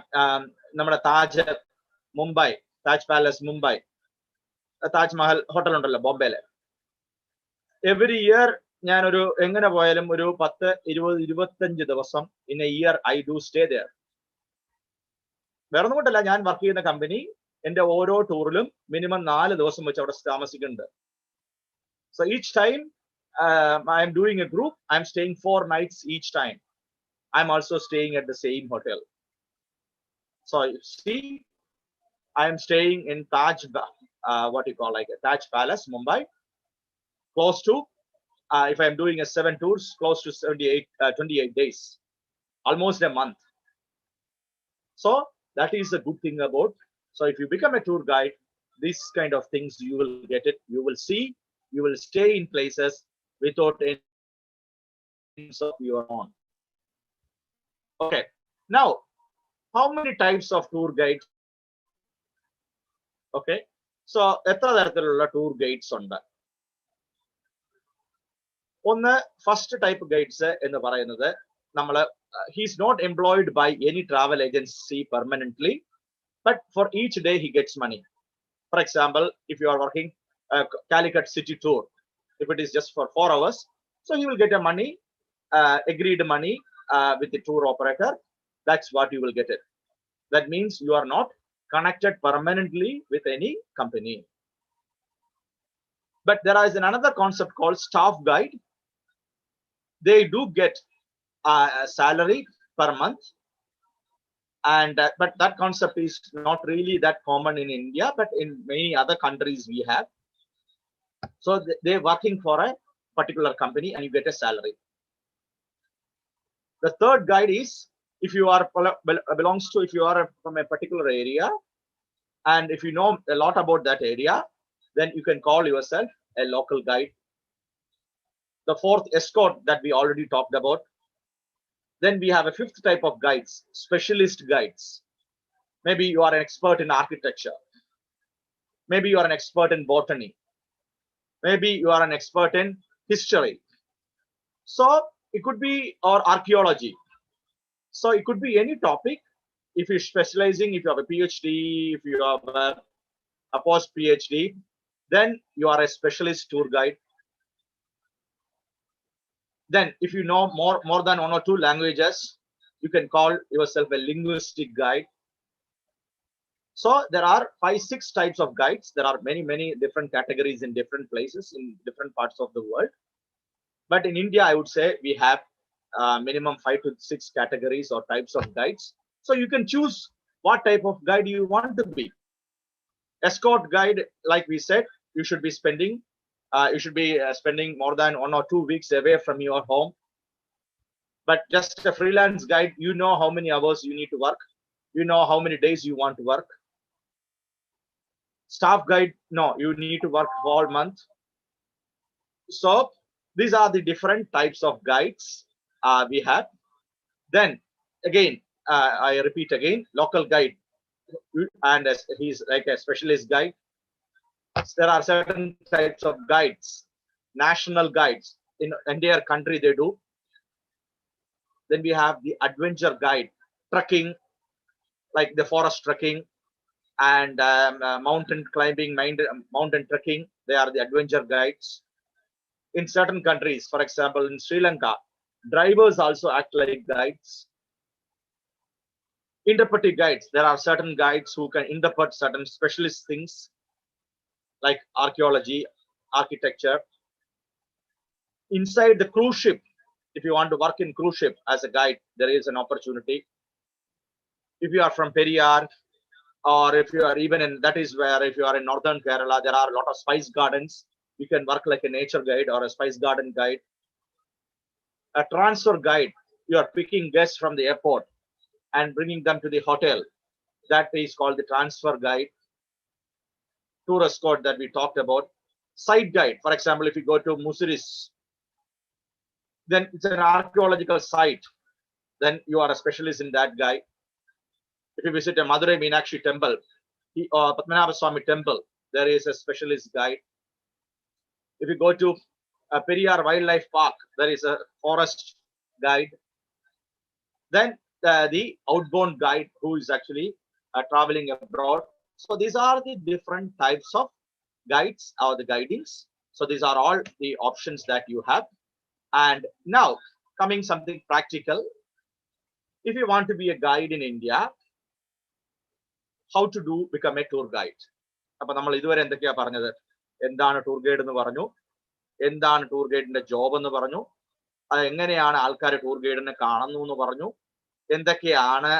നമ്മുടെ താജ് പാലസ് മുംബൈ, താജ് മഹൽ ഹോട്ടൽ ഉണ്ടല്ലോ ബോംബെയില്, എവറി ഇയർ ഞാനൊരു എങ്ങനെ പോയാലും ഒരു 10, 20, 25 ദിവസം in a year I do stay there. വേറെ ഒന്നും കൊണ്ടല്ല, ഞാൻ വർക്ക് ചെയ്യുന്ന കമ്പനി എന്റെ ഓരോ ടൂറിലും മിനിമം 4 ദിവസം വെച്ച് അവിടെ താമസിക്കുന്നുണ്ട്. So each time I am doing a group, I am staying 4 nights each time. I am also staying at the same hotel. So you see, I am staying in Taj, what you call like a Taj Palace, Mumbai, close to, if I am doing a 7 tours, close to 28 days, almost a month. So that is a good thing about. So if you become a tour guide, these kind of things you will get it. You will see, you will stay in places without any of your own. Okay, now how many types of tour guides? Okay, so എത്ര തരത്തിലുള്ള tour guides ഉണ്ട്? ഒന്ന്, first type guides എന്ന് പറയുന്നത്, he's not employed by any travel agency permanently, but for each day he gets money. For example, if you are working Calicut city tour, if it is just for 4 hours, so he will get a money, agreed money with the tour operator. That's what you will get it. That means you are not connected permanently with any company. But there is another concept called staff guide. They do get a salary per month, and but that concept is not really that common in India, but in many other countries we have. So they're working for a particular company and you get a salary. The third guide is, if you are if you are from a particular area, and if you know a lot about that area, then you can call yourself a local guide. The fourth, escort, that we already talked about. Then we have a fifth type of guides, specialist guides. Maybe you are an expert in architecture. Maybe you are an expert in botany. Maybe you are an expert in history. So it could be, or archaeology. So it could be any topic. If you're specializing, if you have a PhD, if you have a post PhD, then you are a specialist tour guide. Then if you know more than 1 or 2 languages, you can call yourself a linguistic guide. So there are 5-6 types of guides. There are many different categories in different places in different parts of the world. But in India, I would say we have minimum 5 to 6 categories or types of guides. So you can choose what type of guide you want to be. Escort guide, like we said, you should be spending more than 1 or 2 weeks away from your home. But just a freelance guide, you know how many hours you need to work, you know how many days you want to work. Staff guide, no, you need to work whole month. So these are the different types of guides we have. Then again, I repeat again, local guide, and he's like a specialist guide. There are certain types of guides, national guides in entire country they do. Then we have the adventure guide, trekking, like the forest trekking and mountain climbing, mountain trekking. They are the adventure guides. In certain countries, for example, in Sri Lanka, drivers also act like guides. Interpretive guides, there are certain guides who can interpret certain specialist things like archaeology, architecture. Inside the cruise ship, if you want to work in cruise ship as a guide, there is an opportunity. If you are from Periyar, or if you are even in, that is where if you are in northern Kerala, there are a lot of spice gardens. You can work like a nature guide or a spice garden guide. A transfer guide, you are picking guests from the airport and bringing them to the hotel. That is called the transfer guide. Tour escort that we talked about. Site guide, for example, if you go to Musiris, then it's an archaeological site, then you are a specialist in that guide. If you visit a Madurai Meenakshi temple or Padmanabha Swami temple, there is a specialist guide. If you go to a Periyar Wildlife Park, there is a forest guide. Then the outbound guide who is actually traveling abroad. So these are the different types of guides or the guidings. So these are all the options that you have. And now coming something practical, if you want to be a guide in India, how to do become a tour guide. അപ്പോൾ നമ്മൾ ഇതുവരെ എന്തൊക്കെയാ പറഞ്ഞത്? എന്താണ് tour guide എന്ന് പറഞ്ഞു, എന്താണ് tour ഗൈഡിന്റെ job എന്ന് പറഞ്ഞു, അത് എങ്ങനെയാണ് ആൾക്കാർ ടൂർ ഗൈഡിനെ കാണുന്നു എന്ന് പറഞ്ഞു, എന്തൊക്കെയാണ്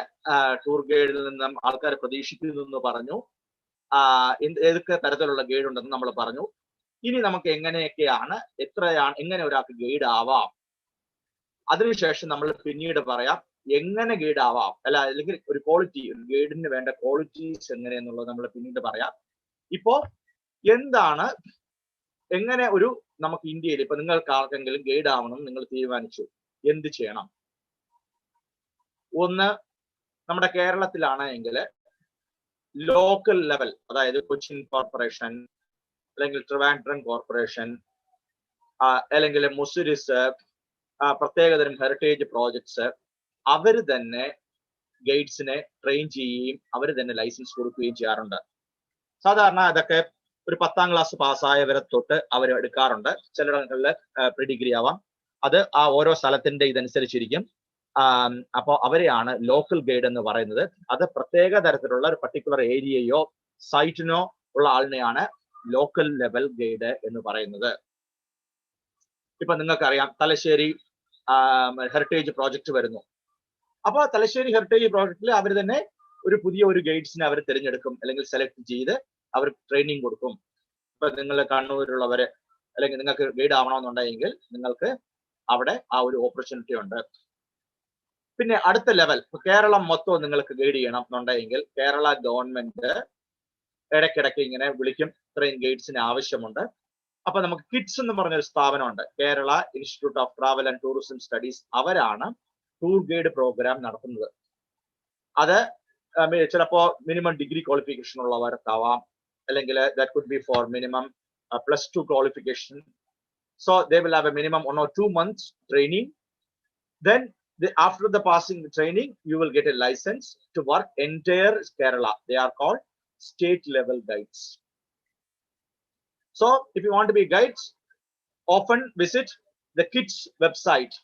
ടൂർ ഗൈഡിൽ നിന്നും ആൾക്കാർ പ്രതീക്ഷിക്കുന്നു എന്ന് പറഞ്ഞു, ഏതൊക്കെ തരത്തിലുള്ള ഗൈഡ് ഉണ്ടെന്ന് നമ്മൾ പറഞ്ഞു. ഇനി നമുക്ക് എങ്ങനെയൊക്കെയാണ് എങ്ങനെ ഒരാൾക്ക് ഗൈഡ് ആവാം, അതിനുശേഷം നമ്മൾ പിന്നീട് പറയാം എങ്ങനെ ഗൈഡ് ആവാം, അല്ലെങ്കിൽ ഒരു ക്വാളിറ്റി, ഒരു ഗൈഡിന് വേണ്ട ക്വാളിറ്റീസ് എങ്ങനെയെന്നുള്ളത് നമ്മൾ പിന്നീട് പറയാം. ഇപ്പോ എന്താണ്, എങ്ങനെ ഒരു നമുക്ക് ഇന്ത്യയിൽ ഇപ്പൊ നിങ്ങൾക്ക് ആർക്കെങ്കിലും ഗൈഡ് ആവണം നിങ്ങൾ തീരുമാനിച്ചു, എന്ത് ചെയ്യണം? ഒന്ന്, നമ്മുടെ കേരളത്തിലാണ് എങ്കിൽ ലോക്കൽ ലെവൽ, അതായത് കൊച്ചിൻ കോർപ്പറേഷൻ അല്ലെങ്കിൽ ട്രിവാൻഡ്രം കോർപ്പറേഷൻ അല്ലെങ്കിൽ മുസിരിസ്, പ്രത്യേകതരം ഹെറിറ്റേജ് പ്രോജക്ട്സ്, അവർ തന്നെ ഗൈഡ്സിനെ ട്രെയിൻ ചെയ്യുകയും അവർ തന്നെ ലൈസൻസ് കൊടുക്കുകയും ചെയ്യാറുണ്ട്. സാധാരണ അതൊക്കെ ഒരു 10ാം ക്ലാസ് പാസ്സായവരെ തൊട്ട് അവർ എടുക്കാറുണ്ട്. ചിലയിടങ്ങളിൽ പ്രീ ഡിഗ്രി ആവാം, അത് ആ ഓരോ സ്ഥലത്തിന്റെ ഇതനുസരിച്ചിരിക്കും. അപ്പോൾ അവരെയാണ് ലോക്കൽ ഗൈഡ് എന്ന് പറയുന്നത്. അത് പ്രത്യേക തരത്തിലുള്ള ഒരു പർട്ടിക്കുലർ ഏരിയയോ സൈറ്റിനോ ഉള്ള ആളിനെയാണ് ലോക്കൽ ലെവൽ ഗൈഡ് എന്ന് പറയുന്നത്. ഇപ്പൊ നിങ്ങൾക്കറിയാം തലശ്ശേരി ഹെറിറ്റേജ് പ്രോജക്റ്റ് വരുന്നു. അപ്പോൾ തലശ്ശേരി ഹെറിറ്റേജ് പ്രോജക്റ്റിൽ അവർ തന്നെ ഒരു പുതിയ ഒരു ഗൈഡ്സിനെ അവർ തിരഞ്ഞെടുക്കും, അല്ലെങ്കിൽ സെലക്ട് ചെയ്ത് അവർ ട്രെയിനിങ് കൊടുക്കും. ഇപ്പൊ നിങ്ങൾ കണ്ണൂരുള്ളവര് അല്ലെങ്കിൽ നിങ്ങൾക്ക് ഗൈഡ് ആവണമെന്നുണ്ടെങ്കിൽ നിങ്ങൾക്ക് അവിടെ ആ ഒരു ഓപ്പർച്യൂണിറ്റി ഉണ്ട്. പിന്നെ അടുത്ത ലെവൽ, കേരളം മൊത്തം നിങ്ങൾക്ക് ഗൈഡ് ചെയ്യണം എന്നുണ്ടെങ്കിൽ കേരള ഗവൺമെന്റ് ഇടയ്ക്കിടയ്ക്ക് ഇങ്ങനെ വിളിക്കും, ഇത്രയും ഗൈഡ്സിന് ആവശ്യമുണ്ട്. അപ്പൊ നമുക്ക് കിഡ്സ് എന്ന് പറഞ്ഞൊരു സ്ഥാപനമുണ്ട്, Kerala institute of travel and tourism studies. അവരാണ് ടൂർ ഗൈഡ് പ്രോഗ്രാം നടത്തുന്നത്. അത് ചിലപ്പോ മിനിമം ഡിഗ്രി ക്വാളിഫിക്കേഷൻ ഉള്ളവർക്കാവാം, അല്ലെങ്കിൽ that could be for minimum +2 qualification. So they will have a minimum 1 or 2 months training. Then after the passing the training, you will get a license to work entire Kerala. They are called state level guides. So if you want to be guides, often visit the kids website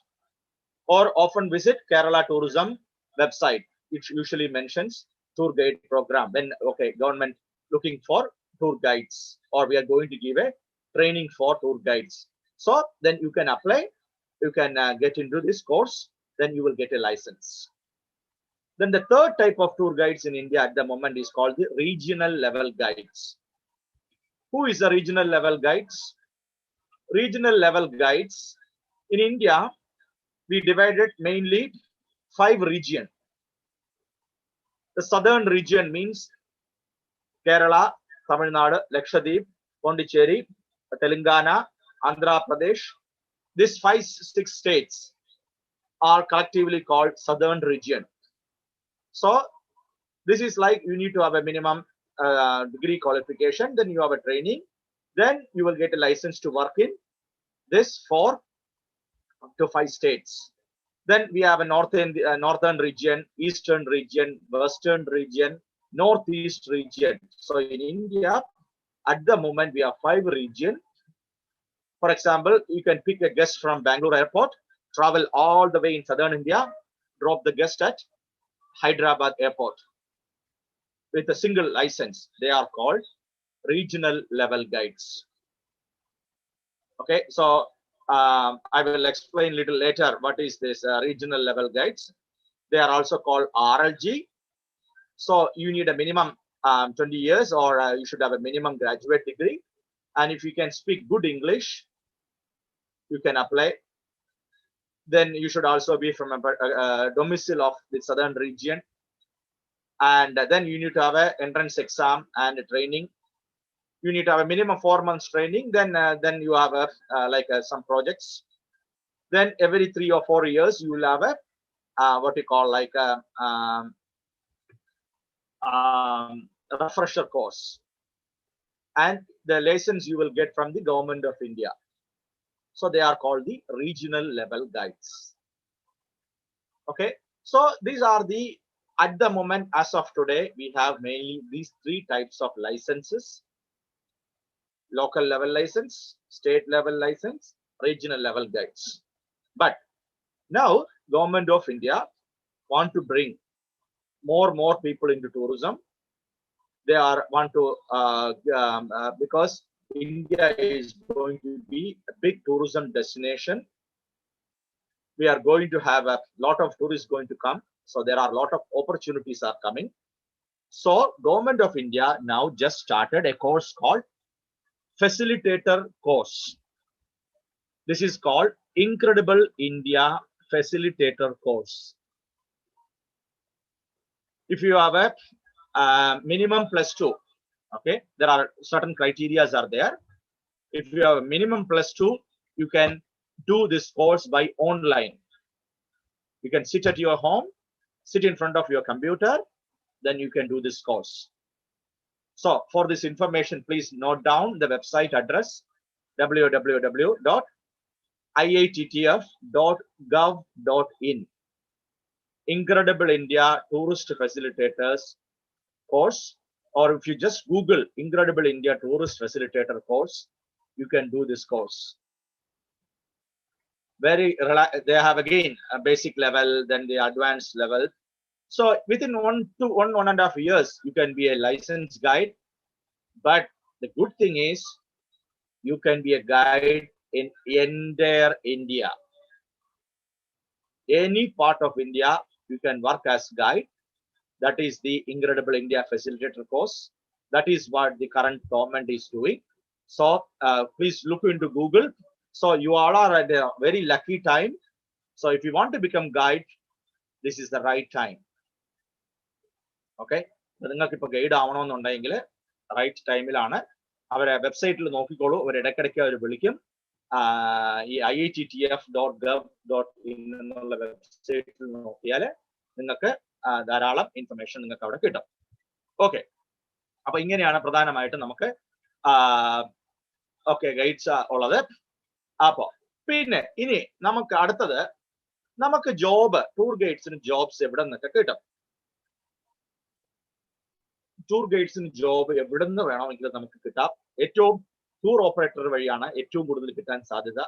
or often visit Kerala tourism website. It usually mentions tour guide program. Then okay, government looking for tour guides, or we are going to give a training for tour guides. So then you can apply you can get into this course, then you will get a license. Then the third type of tour guides in India at the moment is called the regional level guides. Who is the regional level guides? Regional level guides in India, we divided mainly 5 regions. The southern region means Kerala, Tamil Nadu, Lakshadweep, Pondicherry, Telangana, Andhra Pradesh. These 5-6 states are collectively called southern region. So this is like you need to have a minimum degree qualification, then you have a training, then you will get a license to work in this 4 to 5 states. Then we have a northern region, eastern region, western region, northeast region. So in India, at the moment, we have 5 regions. For example, you can pick a guest from Bangalore airport, travel all the way in southern India, drop the guest at Hyderabad airport with a single license. They are called regional level guides. Okay, so I will explain a little later what is this regional level guides. They are also called RLG. So you need a minimum 20 years or you should have a minimum graduate degree. And if you can speak good English, you can apply. Then you should also be from a domicile of the southern region. And then you need to have an entrance exam and a training. You need to have a minimum 4 months training. Then you have some projects. Then every 3 or 4 years you will have a what you call like a refresher course, and the license you will get from the government of India. So they are called the regional level guides. Okay, so these are the, at the moment as of today, we have mainly these 3 types of licenses: local level license, state level license, regional level guides. But now government of India want to bring more people into tourism. They are want to because India is going to be a big tourism destination. We are going to have a lot of tourists going to come. So there are a lot of opportunities are coming. So government of India now just started a course called facilitator course. This is called Incredible India Facilitator course. If you have a minimum +2, okay, there are certain criterias are there. If you have a minimum +2, you can do this course by online. You can sit at your home, sit in front of your computer, then you can do this course. So for this information, please note down the website address www.iattf.gov.in. Incredible India Tourist Facilitators course, or if you just Google Incredible India Tourist Facilitator course, you can do this course. They have again a basic level, then the advanced level. So within 1.5 years, you can be a licensed guide. But the good thing is, you can be a guide in entire India. Any part of India, you can work as guide. That is the Incredible India Facilitator course. That is what the current government is doing. So please look into Google. So you all are at a very lucky time. So if you want to become guide, this is the right time. Okay. നിങ്ങൾക്ക് ഇപ്പോൾ guide ആവണമെന്നുണ്ടെങ്കിൽ right ടൈമിലാണ്. അവരെ വെബ്സൈറ്റിൽ നോക്കിക്കോളൂ. അവർ ഇടയ്ക്കിടയ്ക്ക് അവർ വിളിക്കും. ഈ iattf.gov.in എന്നുള്ള വെബ്സൈറ്റിൽ നോക്കിയാൽ നിങ്ങൾക്ക് ധാരാളം ഇൻഫർമേഷൻ നിങ്ങൾക്ക് അവിടെ കിട്ടും. ഓക്കെ, അപ്പൊ ഇങ്ങനെയാണ് പ്രധാനമായിട്ടും നമുക്ക് ഗൈഡ്സ് ഉള്ളത്. അപ്പോ പിന്നെ ഇനി നമുക്ക് അടുത്തത്, നമുക്ക് ജോബ്, ടൂർ ഗൈഡ്സിന് ജോബ്സ് എവിടെ നിന്നൊക്കെ കിട്ടും? ടൂർ ഗൈഡ്സിന് ജോബ് എവിടെ നിന്ന് വേണമെങ്കിലും നമുക്ക് കിട്ടാം. ഏറ്റവും ടൂർ ഓപ്പറേറ്റർ വഴിയാണ് ഏറ്റവും കൂടുതൽ കിട്ടാൻ സാധ്യത.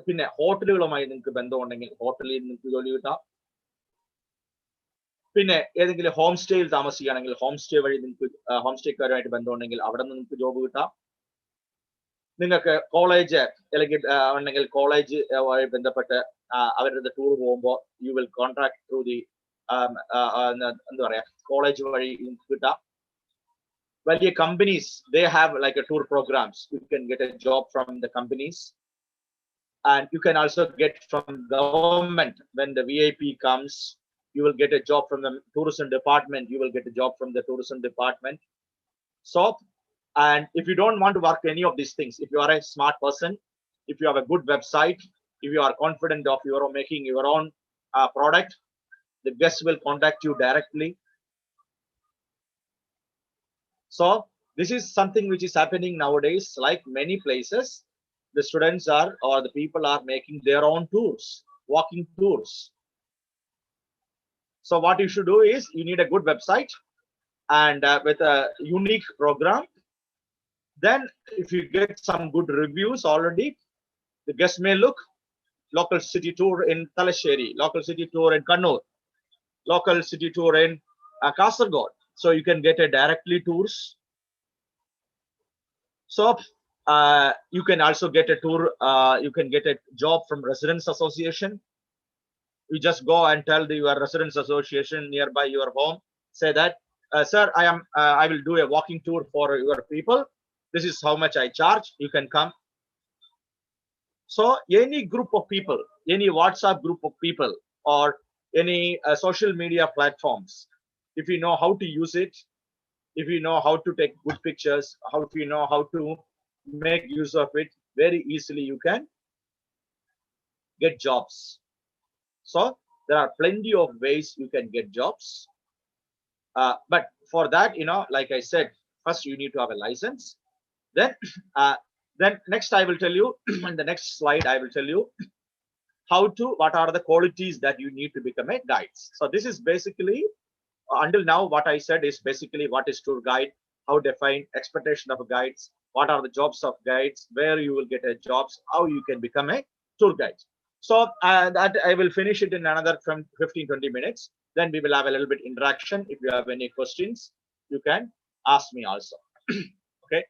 പിന്നെ ഹോട്ടലുകളുമായി നിങ്ങൾക്ക് ബന്ധമുണ്ടെങ്കിൽ ഹോട്ടലിൽ നിങ്ങൾക്ക് ജോലി കിട്ടാം. പിന്നെ ഏതെങ്കിലും ഹോം സ്റ്റേയിൽ താമസിക്കുകയാണെങ്കിൽ ഹോം സ്റ്റേ വഴി നിങ്ങൾക്ക് ഹോം സ്റ്റേക്കാരുമായിട്ട് ബന്ധമുണ്ടെങ്കിൽ അവിടെ നിന്ന് നിങ്ങൾക്ക് ജോബ് കിട്ടാം. നിങ്ങൾക്ക് കോളേജ് അല്ലെങ്കിൽ ഉണ്ടെങ്കിൽ കോളേജ് ബന്ധപ്പെട്ട് അവരുടെ ടൂർ പോകുമ്പോൾ you will contract through the എന്താ പറയാ കോളേജ് വഴി കിട്ടാം. വലിയ companies they have like a tour programs. You can get a job from the companies, and you can also get from government. When the VIP comes, you will get a job from the tourism department. You will get a job from the tourism department. So, and if you don't want to work any of these things, if you are a smart person, if you have a good website, if you are confident of your own making your own product, the guest will contact you directly. So this is something which is happening nowadays. Like many places, the students are or the people are making their own tours, walking tours. So what you should do is you need a good website and with a unique program. Then if you get some good reviews already, the guest may look local city tour in Talasheri, local city tour in Kannur, local city tour in Kasargod. So you can get a directly tours. So you can also get a tour. You can get a job from Residents Association. You just go and tell your Residents Association nearby your home. Say that, sir, I will do a walking tour for your people. This is how much I charge. You can come. So any group of people, any WhatsApp group of people, or any social media platforms, if you know how to use it, if you know how to take good pictures, if you know how to make use of it, very easily you can get jobs. So there are plenty of ways you can get jobs. But for that, like I said, first you need to have a license. Then next I will tell you, in the next slide, I will tell you what are the qualities that you need to become a guide. So this is basically, until now, what I said is basically what is tour guide, how define expectation of guides, what are the jobs of guides, where you will get a jobs, how you can become a tour guide. So that I will finish it in another 15-20 minutes. Then we will have a little bit interaction. If you have any questions, you can ask me also. Okay.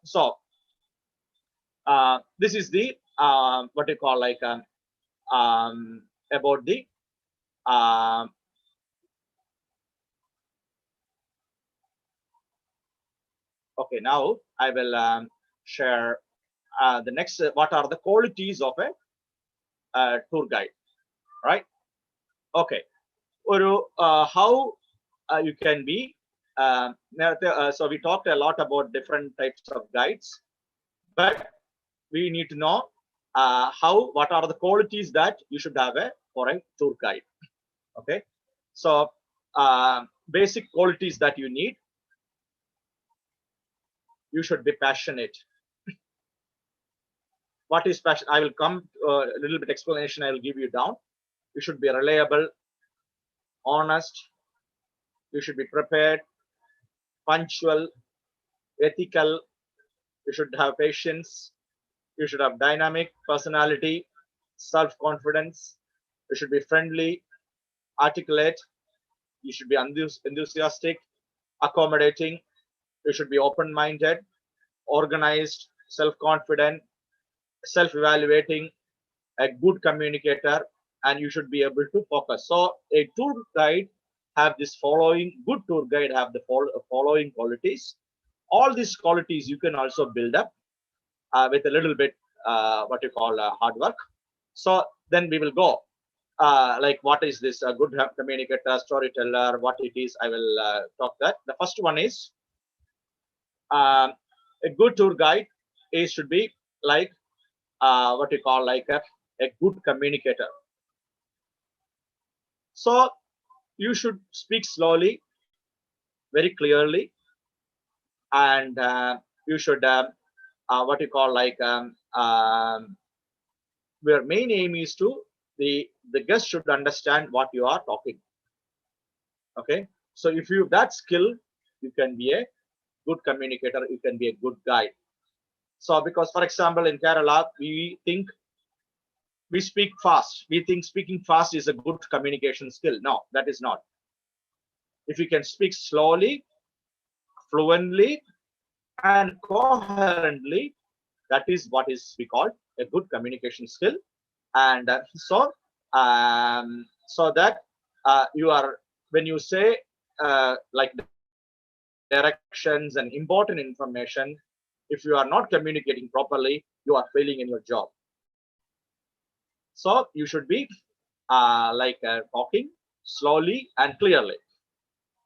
So this is the what you call like about the okay, now I will share the next what are the qualities of a tour guide, right? Okay, or how you can be so we talked a lot about different types of guides, but we need to know what are the qualities that you should have for a tour guide. Okay, so basic qualities that you need: you should be passionate. What is passion? I will come a little bit explanation I will give you down. You should be reliable, honest, you should be prepared, punctual, ethical, you should have patience, you should have dynamic personality, self-confidence, you should be friendly, articulate, you should be enthusiastic, accommodating, you should be open-minded, organized, self-confident, self-evaluating, a good communicator, and you should be able to focus. So a tour guide have this following, good tour guide have the following qualities. All these qualities you can also build up with a little bit what you call hard work. So then we will go like what is this a good communicator, storyteller, what it is, I will talk that. The first one is a good tour guide should be like what you call like a good communicator. So you should speak slowly, very clearly, and you should what you call like your main aim is to the guest should understand what you are talking. Okay, so if you have that skill, you can be a good communicator, you can be a good guide. So because for example in Kerala we speak fast, we think speaking fast is a good communication skill. No, that is not. If you can speak slowly, fluently, and coherently, That is what is we call a good communication skill. And so that you are, when you say like directions and important information, if you are not communicating properly, you are failing in your job. So you should be talking slowly and clearly.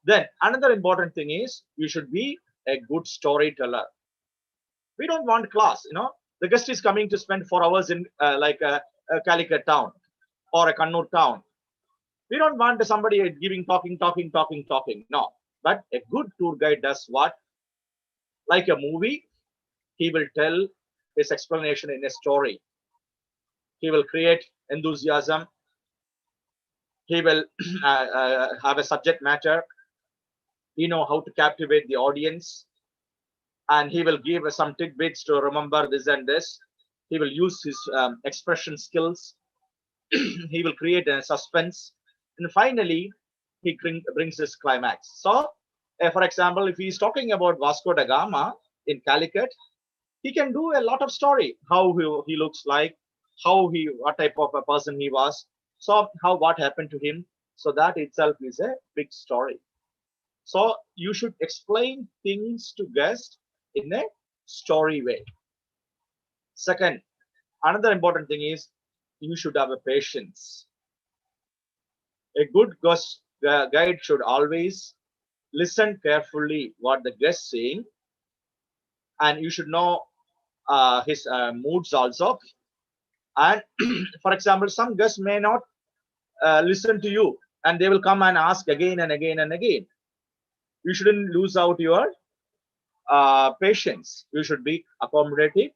Then another important thing is you should be a good storyteller. We don't want class, the guest is coming to spend 4 hours in a Calicut town or a Kannur town. We don't want somebody giving talking. No, but a good tour guide does what? Like a movie, he will tell his explanation in a story. He will create enthusiasm. He will have a subject matter. He know how to captivate the audience, and he will give some tidbits to remember this and this. He will use his expression skills. He will create a suspense, and finally he brings his climax. So for example, if he is talking about Vasco da Gama in Calicut, he can do a lot of story, how he looks like, what type of a person he was, so what happened to him. So that itself is a big story. So you should explain things to guests in a story way. Second, another important thing is you should have a patience. A good guide should always listen carefully what the guest is saying, and you should know his moods also. And for example, some guests may not listen to you, and they will come and ask again and again and again. You shouldn't lose out your patience. You should be accommodative,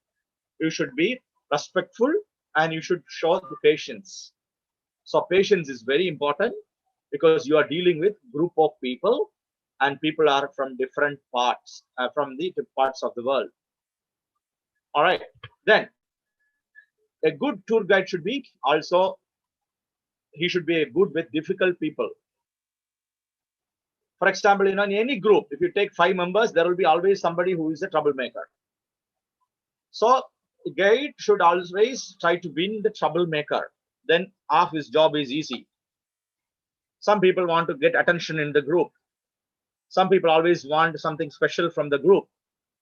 you should be respectful, and you should show the patience. So patience is very important because you are dealing with group of people, and people are from different parts, from the parts of the world. All right. Then a good tour guide should be also, he should be good with difficult people. For example, in any group, if you take 5 members, there will be always somebody who is a troublemaker. So the guide should always try to win the troublemaker. Then half his job is easy. Some people want to get attention in the group. Some people always want something special from the group.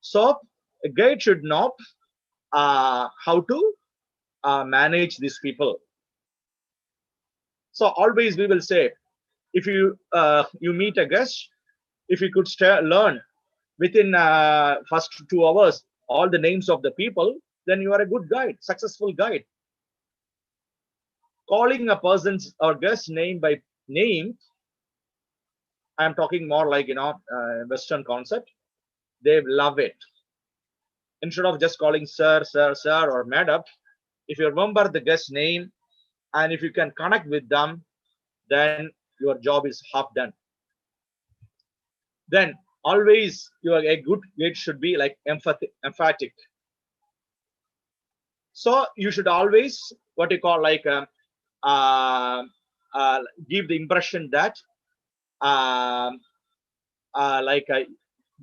So a guide should know how to manage these people. So always we will say, if you meet a guest, if you could learn within first 2 hours all the names of the people, then you are a good guide, successful guide. Calling a person's or guest name by name, I'm talking more like Western concept. They love it. Instead of just calling sir, or madam, if you remember the guest's name and if you can connect with them, then your job is half done. Then always a good guide should be like emphatic. So you should always what you call like give the impression that to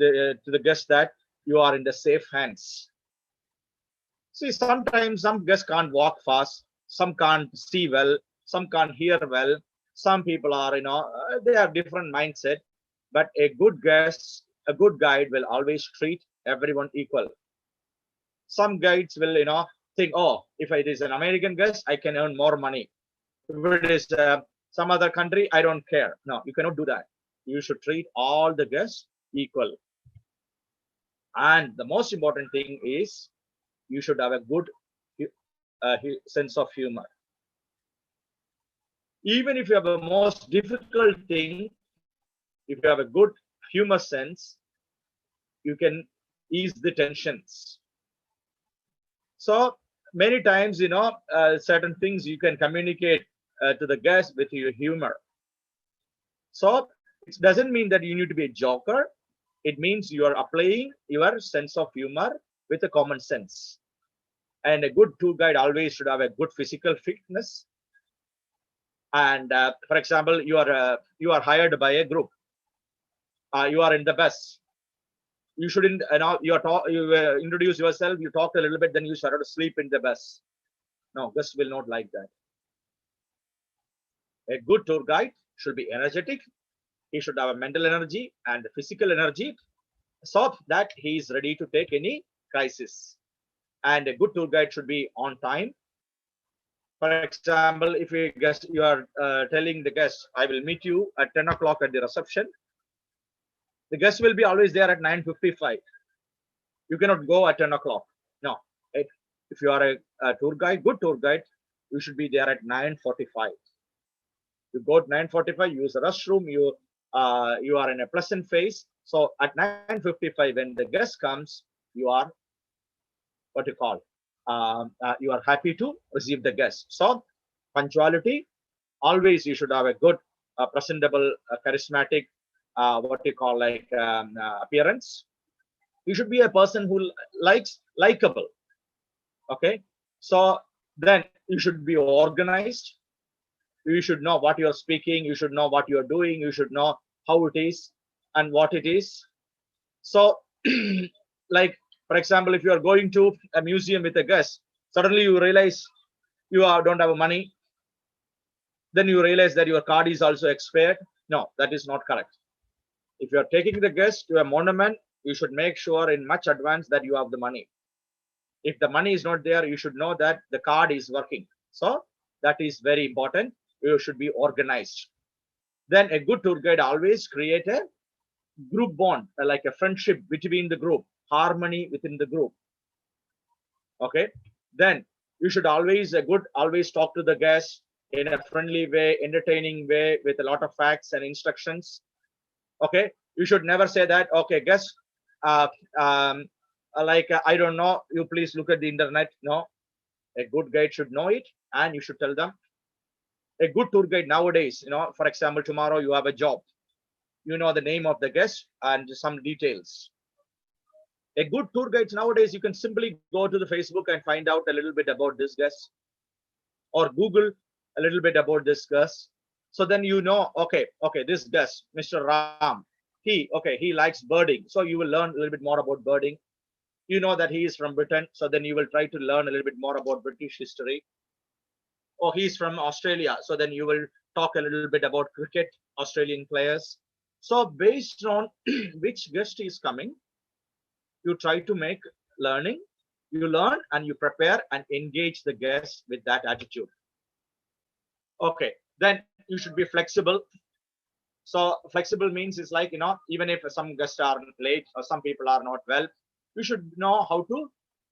the guest that you are in the safe hands. See, sometimes some guests can't walk fast, some can't see well, some can't hear well. Some people are, they have different mindset. But a good guest, a good guide will always treat everyone equal. Some guides will, think, oh, if it is an American guest, I can earn more money. If it is some other country, I don't care. No, you cannot do that. You should treat all the guests equal. And the most important thing is you should have a good sense of humor. Even if you have a most difficult thing, if you have a good humor sense, you can ease the tensions. So many times, certain things you can communicate to the guest with your humor. So it doesn't mean that you need to be a joker. It means you are applying your sense of humor with a common sense. And a good tour guide always should have a good physical fitness. And for example, you are hired by a group. You are in the bus. You shouldn't, you introduce yourself, you talk a little bit, then you started to sleep in the bus. No, guests will not like that. A good tour guide should be energetic. He should have a mental energy and physical energy so that he is ready to take any crisis. And a good tour guide should be on time. For example, if you are telling the guest, I will meet you at 10 o'clock at the reception, the guest will be always there at 9:55. You cannot go at 10 o'clock. No. If you are a tour guide, good tour guide, you should be there at 9:45. You go at 9:45, use the restroom, you are in a pleasant phase. So at 9:55, when the guest comes, you are what you call, you are happy to receive the guest. So punctuality, always you should have a good, presentable, charismatic, what you call like appearance. You should be a person who likable. Okay, so then you should be organized. You should know what you're speaking. You should know what you're doing. You should know how it is and what it is. So, like, for example, if you are going to a museum with a guest, suddenly you realize you don't have money. Then you realize that your card is also expired. No, that is not correct. If you are taking the guest to a monument, you should make sure in much advance that you have the money. If the money is not there, you should know that the card is working. So that is very important. You should be organized. Then a good tour guide always create a group bond, like a friendship between the group, harmony within the group. Okay. Then you should always talk to the guests in a friendly way, entertaining way, with a lot of facts and instructions. Okay. You should never say that, okay, guest, I don't know, you please look at the internet. No, a good guide should know it, and you should tell them. A good tour guide nowadays, for example, tomorrow you have a job, you know the name of the guest and some details. A good tour guide nowadays, you can simply go to the Facebook and find out a little bit about this guest, or Google a little bit about this guest. So then okay, this guest, Mr. Ram, he likes birding. So you will learn a little bit more about birding. You know that he is from Britain, so then you will try to learn a little bit more about British history. Or he's from Australia, so then you will talk a little bit about cricket, Australian players. So based on which guest is coming, you try to make learning. You learn and you prepare and engage the guest with that attitude. Okay, then you should be flexible. So flexible means it's like, even if some guests are late or some people are not well, you should know how to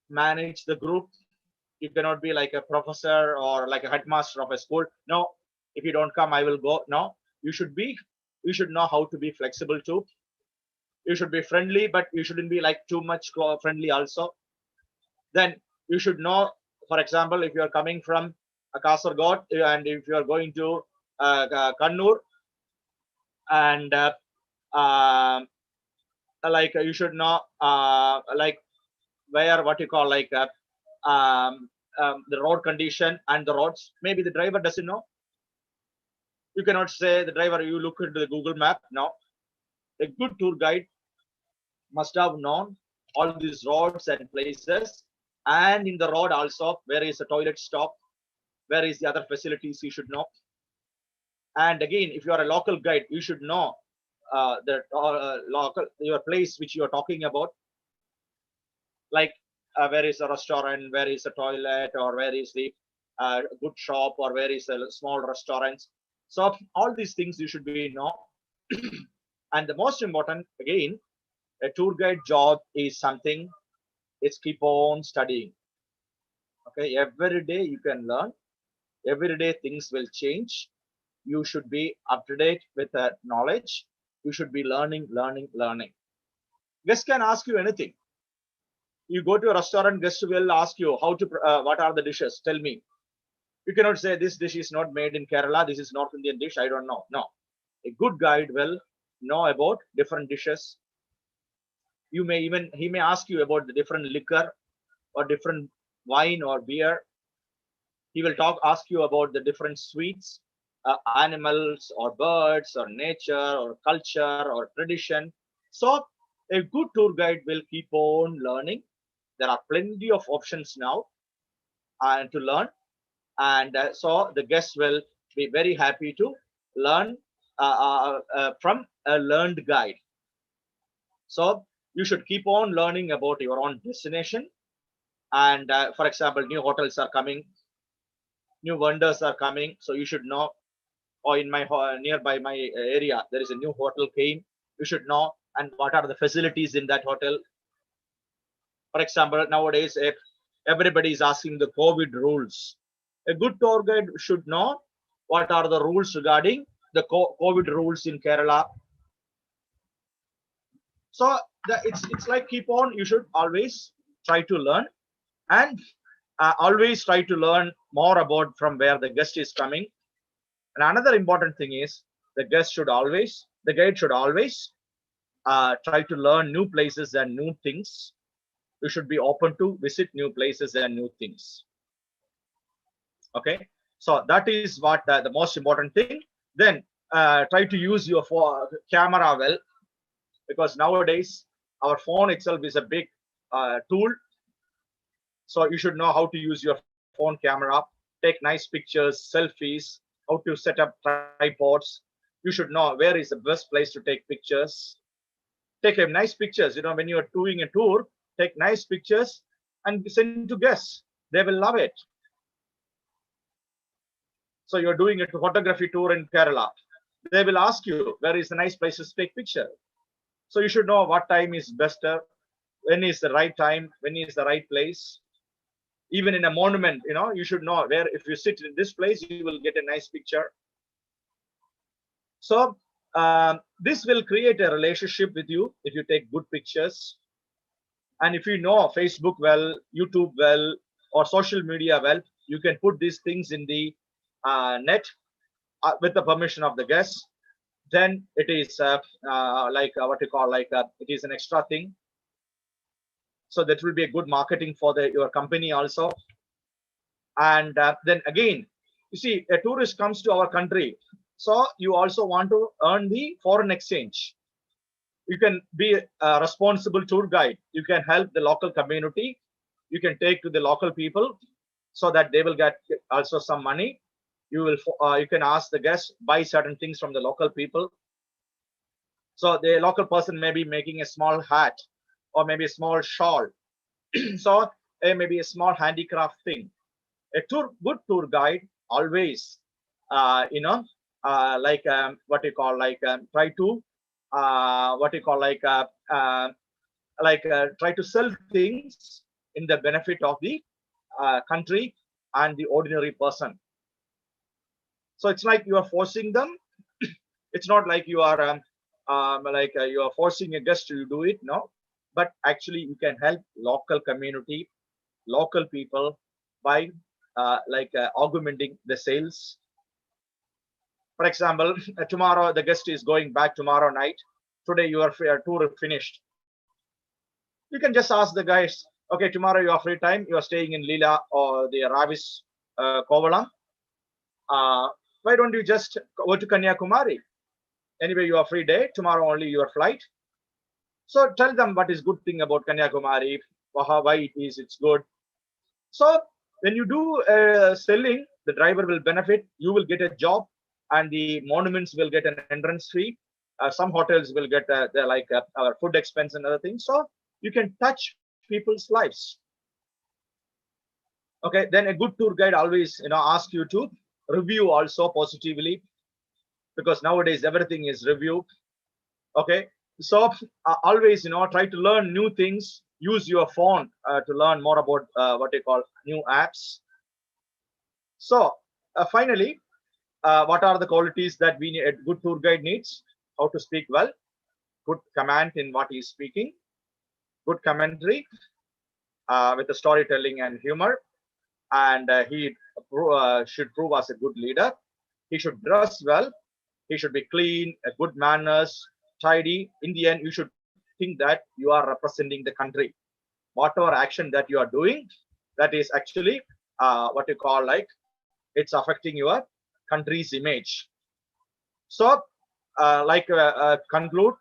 manage the group. You cannot be like a professor or like a headmaster of a school. No, if you don't come, I will go. No, you should know how to be flexible too. You should be friendly, but you shouldn't be like too much friendly also. Then you should know, for example, if you are coming from Kasaragod and if you are going to Kannur, and you should know where, what you call, the road condition and the roads. Maybe the driver doesn't know. You cannot say the driver, you look into the Google map. No, a good tour guide must have known all these roads and places, and in the road also, where is the toilet stop, where is the other facilities, you should know. And again, if you are a local guide, you should know your place which you are talking about, like where is a restaurant, where is a toilet, or where is the good shop, or where is a small restaurant. So all these things you should be know. And the most important, again, a tour guide job is something, it's keep on studying. Okay, every day you can learn, every day things will change. You should be up to date with that knowledge. You should be learning. Guests can ask you anything. You go to a restaurant, guests will ask you what are the dishes, tell me. You cannot say this dish is not made in Kerala, this is North Indian dish, I don't know. No, a good guide will know about different dishes. He may ask you about the different liquor or different wine or beer. He will ask you about the different sweets, animals or birds or nature or culture or tradition. So A good tour guide will keep on learning. There are plenty of options now to learn, and so the guests will be very happy to learn from a learned guide. So you should keep on learning about your own destination. And for example, new hotels are coming, new vendors are coming, so you should know. Or in my nearby my area, there is a new hotel came. You should know, and what are the facilities in that hotel. For example, nowadays, if everybody is asking the COVID rules, a good tour guide should know what are the rules regarding the COVID rules in Kerala. So it's like keep on. You should always try to learn, and always try to learn more about from where the guest is coming. And another important thing is the guide should always try to learn new places and new things. You should be open to visit new places and new things. Okay, so that is what the most important thing. Then try to use your camera well, because nowadays our phone itself is a big tool. So you should know how to use your phone camera, take nice pictures, selfies, how to set up tripods. You should know where is the best place to take pictures. Take a nice pictures. When you are doing a tour, take nice pictures and send to guests. They will love it. So you're doing a photography tour in Kerala. They will ask you where is the nice places to take picture. So you should know what time is best, when is the right time, when is the right place. Even in a monument, you should know where if you sit in this place, you will get a nice picture. So this will create a relationship with you if you take good pictures. And if you know Facebook well, YouTube well, or social media well, you can put these things in the net with the permission of the guests. Then it is like what you call it is an extra thing. So that will be a good marketing for your company also. And then again, you see, a tourist comes to our country, so you also want to earn the foreign exchange. You can be a responsible tour guide. You can help the local community. You can take to the local people so that they will get also some money. You can ask the guests buy certain things from the local people. So the local person may be making a small hat or maybe a small shawl. So maybe a small handicraft thing. A good tour guide always, what you call try to try to sell things in the benefit of the country and the ordinary person. So it's like you are forcing them. It's not like you are you are forcing a guest to do it, no. But actually, you can help local community, local people by augmenting the sales. For example, tomorrow the guest is going back tomorrow night. Today your tour finished. You can just ask the guys, okay, tomorrow you are free time. You are staying in Lila or the Ravis Kovalam. Why don't you just go to Kanyakumari? Anyway, you are free day. Tomorrow only your flight. So tell them what is good thing about Kanyakumari, why it's good. So when you do selling, the driver will benefit. You will get a job, and the monuments will get an entrance fee. Some hotels will get our food expense and other things. So you can touch people's lives. Okay, then a good tour guide always ask you to review also positively, because nowadays everything is review. Okay, so always try to learn new things. Use your phone to learn more about what they call new apps. So finally, what are the qualities that a good tour guide needs? How to speak well, good command in what he is speaking, good commentary with the storytelling and humor, and he should prove as a good leader. He should dress well. He should be clean, good manners, tidy. In the end, you should think that you are representing the country. Whatever action that you are doing, that is actually what you call it's affecting your country's image. So conclude,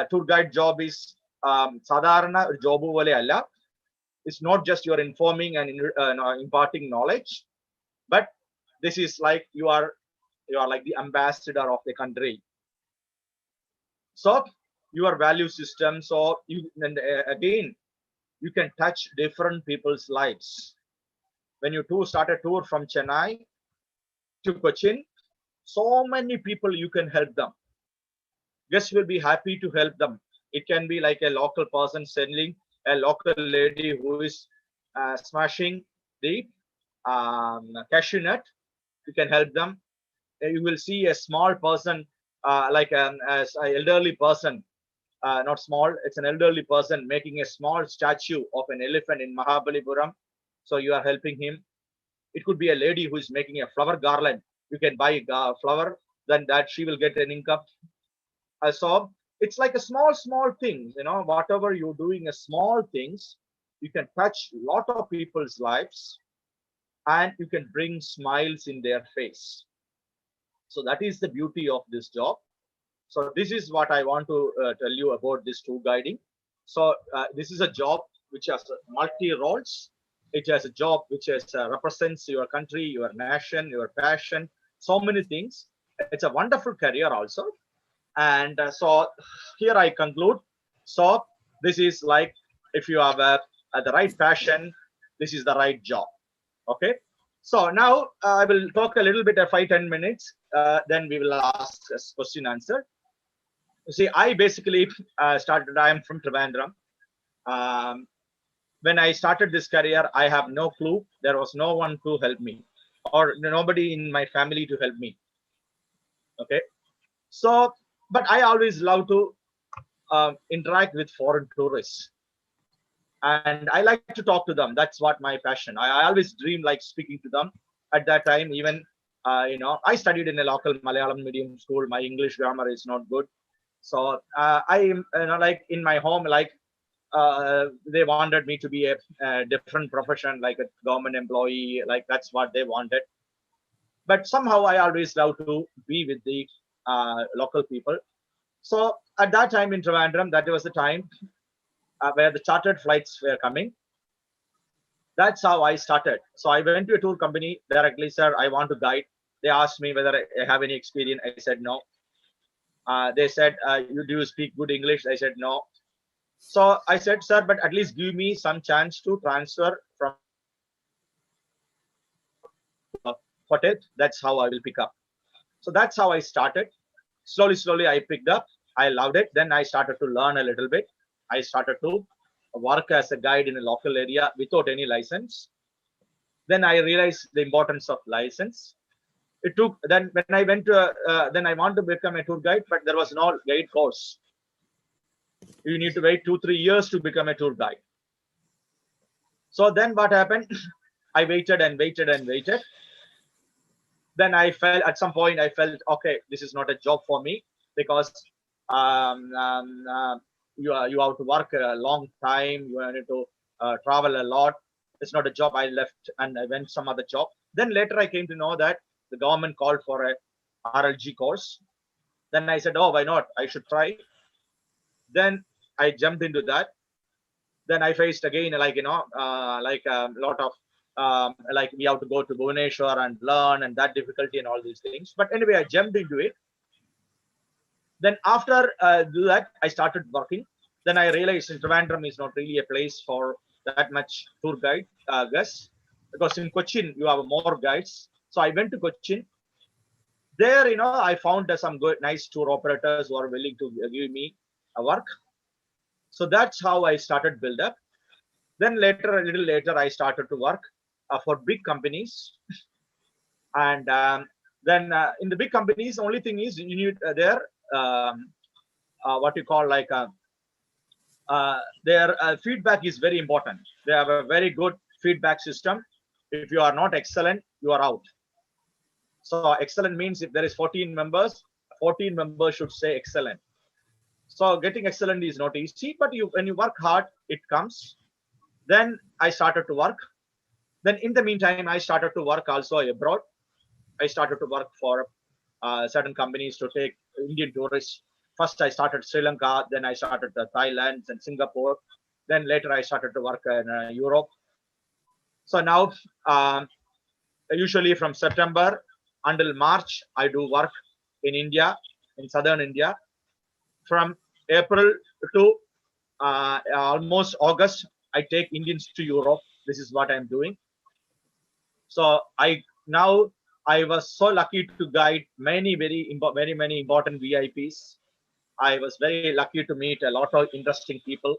tour guide job is sadharana job pole alla. It's not just you're informing and imparting knowledge, but this is like you are like the ambassador of the country. So your value system. So you and again you can touch different people's lives. When you start a tour from Chennai to Cochin, so many people you can help them. Guests will be happy to help them. It can be like a local person selling, a local lady who is smashing the cashew nut. You can help them. You will see a small person, like an elderly person, not small, it's an elderly person making a small statue of an elephant in Mahabalipuram. So you are helping him. It could be a lady who is making a flower garland. You can buy a flower, then that she will get an income. So it's like a small things, whatever you're doing, a small things, you can touch a lot of people's lives and you can bring smiles in their face. So that is the beauty of this job. So this is what I want to tell you about this tour guiding. So this is a job which has multi roles. It has a job which represents your country, your nation, your passion, so many things. It's a wonderful career also. And so here I conclude. So this is like, if you have the right passion, this is the right job. Okay. So now I will talk a little bit, 5-10 minutes. Then we will ask a question answer. See, I basically started, I am from Trivandrum. When I started this career, I have no clue. There was no one to help me or nobody in my family to help me. Okay. So, but I always love to interact with foreign tourists. And I like to talk to them. That's what my passion. I always dream like speaking to them. At that time, even, I studied in a local Malayalam medium school. My English grammar is not good. So I am, like in my home, like they wanted me to be a different profession, like a government employee, like that's what they wanted. But somehow I always love to be with the local people. So at that time in Trivandrum, that was the time where the chartered flights were coming. That's how I started. So I went to a tour company directly, sir, I want to guide. They asked me whether I have any experience. I said no. They said, do you speak good English? I said no. So I said, sir, but at least give me some chance to transfer from hotel. That's how I will pick up. So that's how I started. Slowly, I picked up. I loved it. Then I started to learn a little bit. I started to work as a guide in a local area without any license. Then I realized the importance of license. It took, then when I went to, then I want to become a tour guide, but there was no guide course. You need to wait 2-3 years to become a tour guide. So then what happened? I waited and waited and waited. Then I felt at some point, I felt, okay, this is not a job for me because you have to work a long time. You need to travel a lot. It's not a job. I left and I went some other job. Then later I came to know that the government called for a RLG course. Then I said, oh, why not? I should try. Then I jumped into that. Then I faced again, like, like a lot of, like we have to go to Bhubaneswar and learn and that difficulty and all these things. But anyway, I jumped into it. Then after do that, I started working. Then I realized Trivandrum is not really a place for that much tour guide guests, because in Cochin you have more guides. So I went to Cochin. There, I found some good, nice tour operators who are willing to give me a work. So that's how I started build up. Then later, a little later, I started to work for big companies. And then in the big companies, the only thing is you need their what you call like their feedback is very important. They have a very good feedback system. If you are not excellent, you are out. So excellent means if there is 14 members, 14 members should say excellent. So getting excellent is not easy, but when you work hard, it comes. Then I started to work. Then in the meantime, I started to work also abroad. I started to work for certain companies to take Indian tourists first I started Sri Lanka, then I started Thailand and Singapore. Then later I started to work in Europe. So now, usually from September until March, I do work in India, in southern India. From April to almost August, I take Indians to Europe. This is what I'm doing. So I was so lucky to guide many many important VIPs. I was very lucky to meet a lot of interesting people,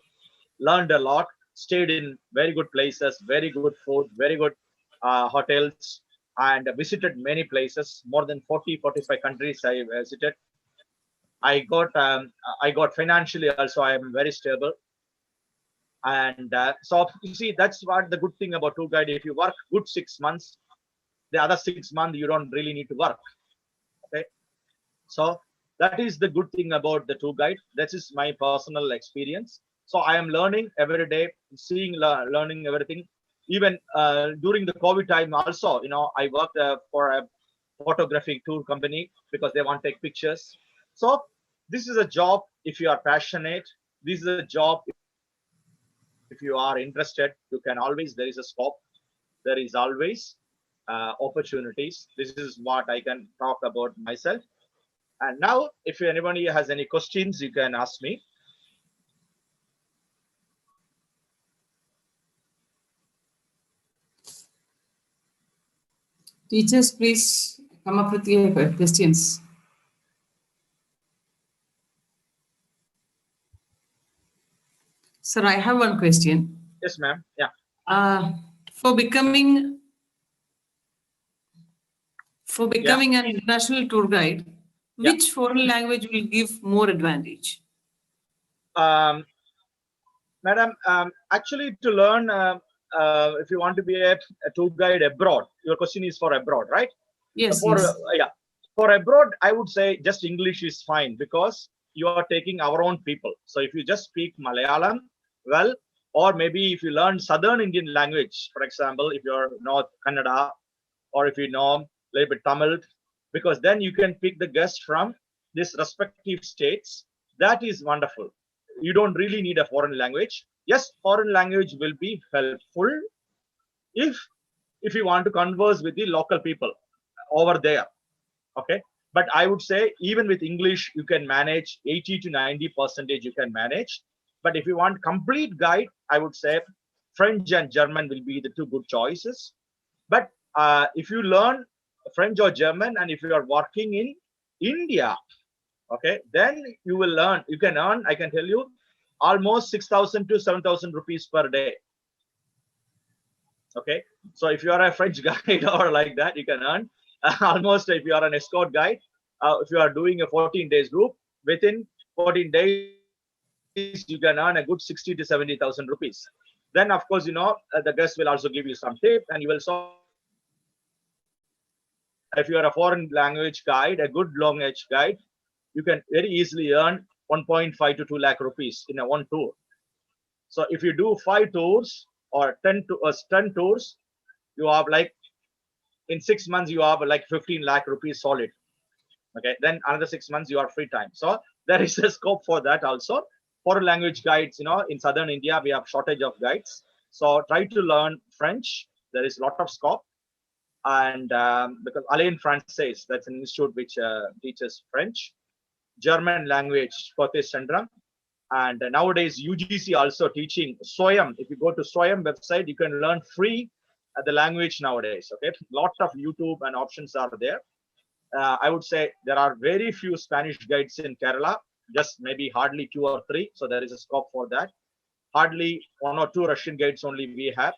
learned a lot, stayed in very good places, very good food, very good hotels, and visited many places, more than 45 countries I visited. I got financially also, I am very stable. And so you see, that's what the good thing about tour guide. If you work good 6 months, the other 6 months, you don't really need to work. Okay. So that is the good thing about the tour guide. That is my personal experience. So I am learning every day, seeing, learning everything. Even during the COVID time also, I worked for a photographic tour company because they want to take pictures. So this is a job, if you are passionate, this is a job, if you are interested, you can always, there is a scope, there is always opportunities. This is what I can talk about myself. And now, if anybody has any questions, you can ask me. Teachers, please come up with your questions. Sir, I have one question. Yes, ma'am. Yeah. For becoming an international tour guide, which foreign language will give more advantage? Madam, actually, to learn, if you want to be a tour guide abroad, your question is for abroad, right? Yes. For abroad, I would say just English is fine because you are taking our own people. So if you just speak Malayalam, well, or maybe if you learn Southern Indian language, for example, if you're North Kannada, or if you know a little bit Tamil, because then you can pick the guests from these respective states. That is wonderful. You don't really need a foreign language. Yes, foreign language will be helpful if you want to converse with the local people over there. Okay, but I would say even with English you can manage 80 to 90% you can manage. But if you want complete guide, I would say French and German will be the two good choices. But if you learn French or German and if you are working in India, okay, then you can earn, I can tell you, almost 6,000 to 7,000 rupees per day. Okay, so if you are a French guide or like that, you can earn almost, if you are an escort guide, if you are doing a 14 days group, within 14 days you can earn a good 60 to 70,000 rupees. Then of course, the guest will also give you some tip, and you will so, if you are a foreign language guide, a good language guide, you can very easily earn 1.5 to 2 lakh rupees in a one tour. So if you do 5 tours or 10 tours, you have like, in 6 months you have like 15 lakh rupees solid. Okay, then another 6 months you are free time. So there is a scope for that also. Foreign language guides, in southern India we have shortage of guides. So try to learn French. There is a lot of scope. And because Alain Francaise, that's an institute which teaches French. German language, Scottish Syndrome. And nowadays UGC also teaching SOYAM. If you go to SOYAM website, you can learn free the language nowadays. Okay, lot of YouTube and options are there. I would say there are very few Spanish guides in Kerala, just maybe hardly 2 or 3. So there is a scope for that. Hardly 1 or 2 Russian guides only we have.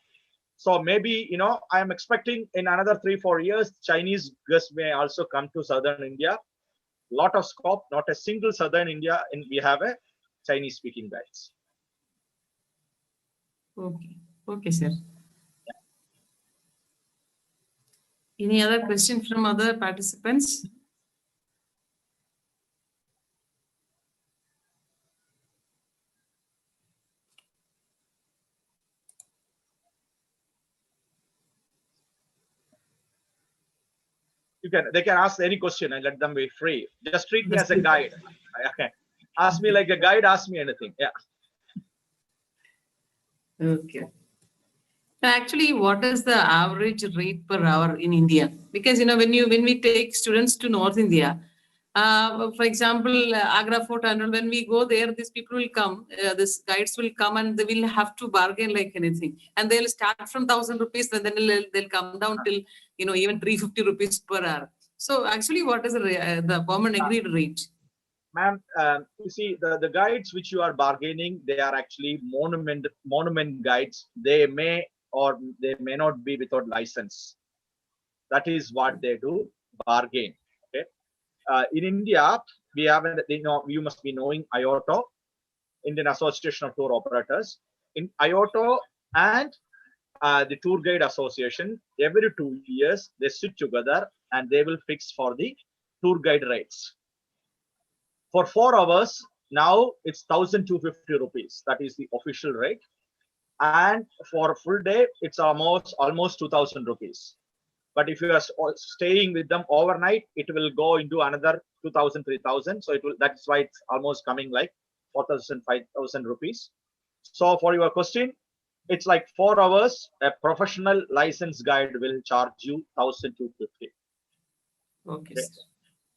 So maybe, I am expecting in another 3-4 years, Chinese guests may also come to southern India. Lot of scope, not a single southern India, and we have a Chinese speaking guides. Okay, sir. Any other question from other participants? They can ask any question and let them be free. Just treat me as a guide. Okay. Ask me like a guide, ask me anything. Yeah. Okay. Actually, what is the average rate per hour in India? Because when we take students to North India, for example, Agra Fort, and when we go there, these people will come, these guides will come, and they will have to bargain like anything, and they'll start from 1,000 rupees, and then they'll come down till even 350 rupees per hour. So actually, what is the common agreed rate? Ma'am, you see, the guides which you are bargaining, they are actually monument guides. They may or they may not be without license. That is what they do, bargain. Okay. In India, we have, you must be knowing IOTO, Indian Association of Tour Operators. In IOTO and the Tour Guide Association, every 2 years they sit together and they will fix for the tour guide rates. For 4 hours, now it's 1,250 rupees. That is the official rate. And for a full day, it's almost 2,000 rupees. But if you are staying with them overnight, it will go into another 2,000, 3,000. So that's why it's almost coming like 4,000, 5,000 rupees. So for your question, it's like 4 hours. A professional license guide will charge you 1,250. Okay.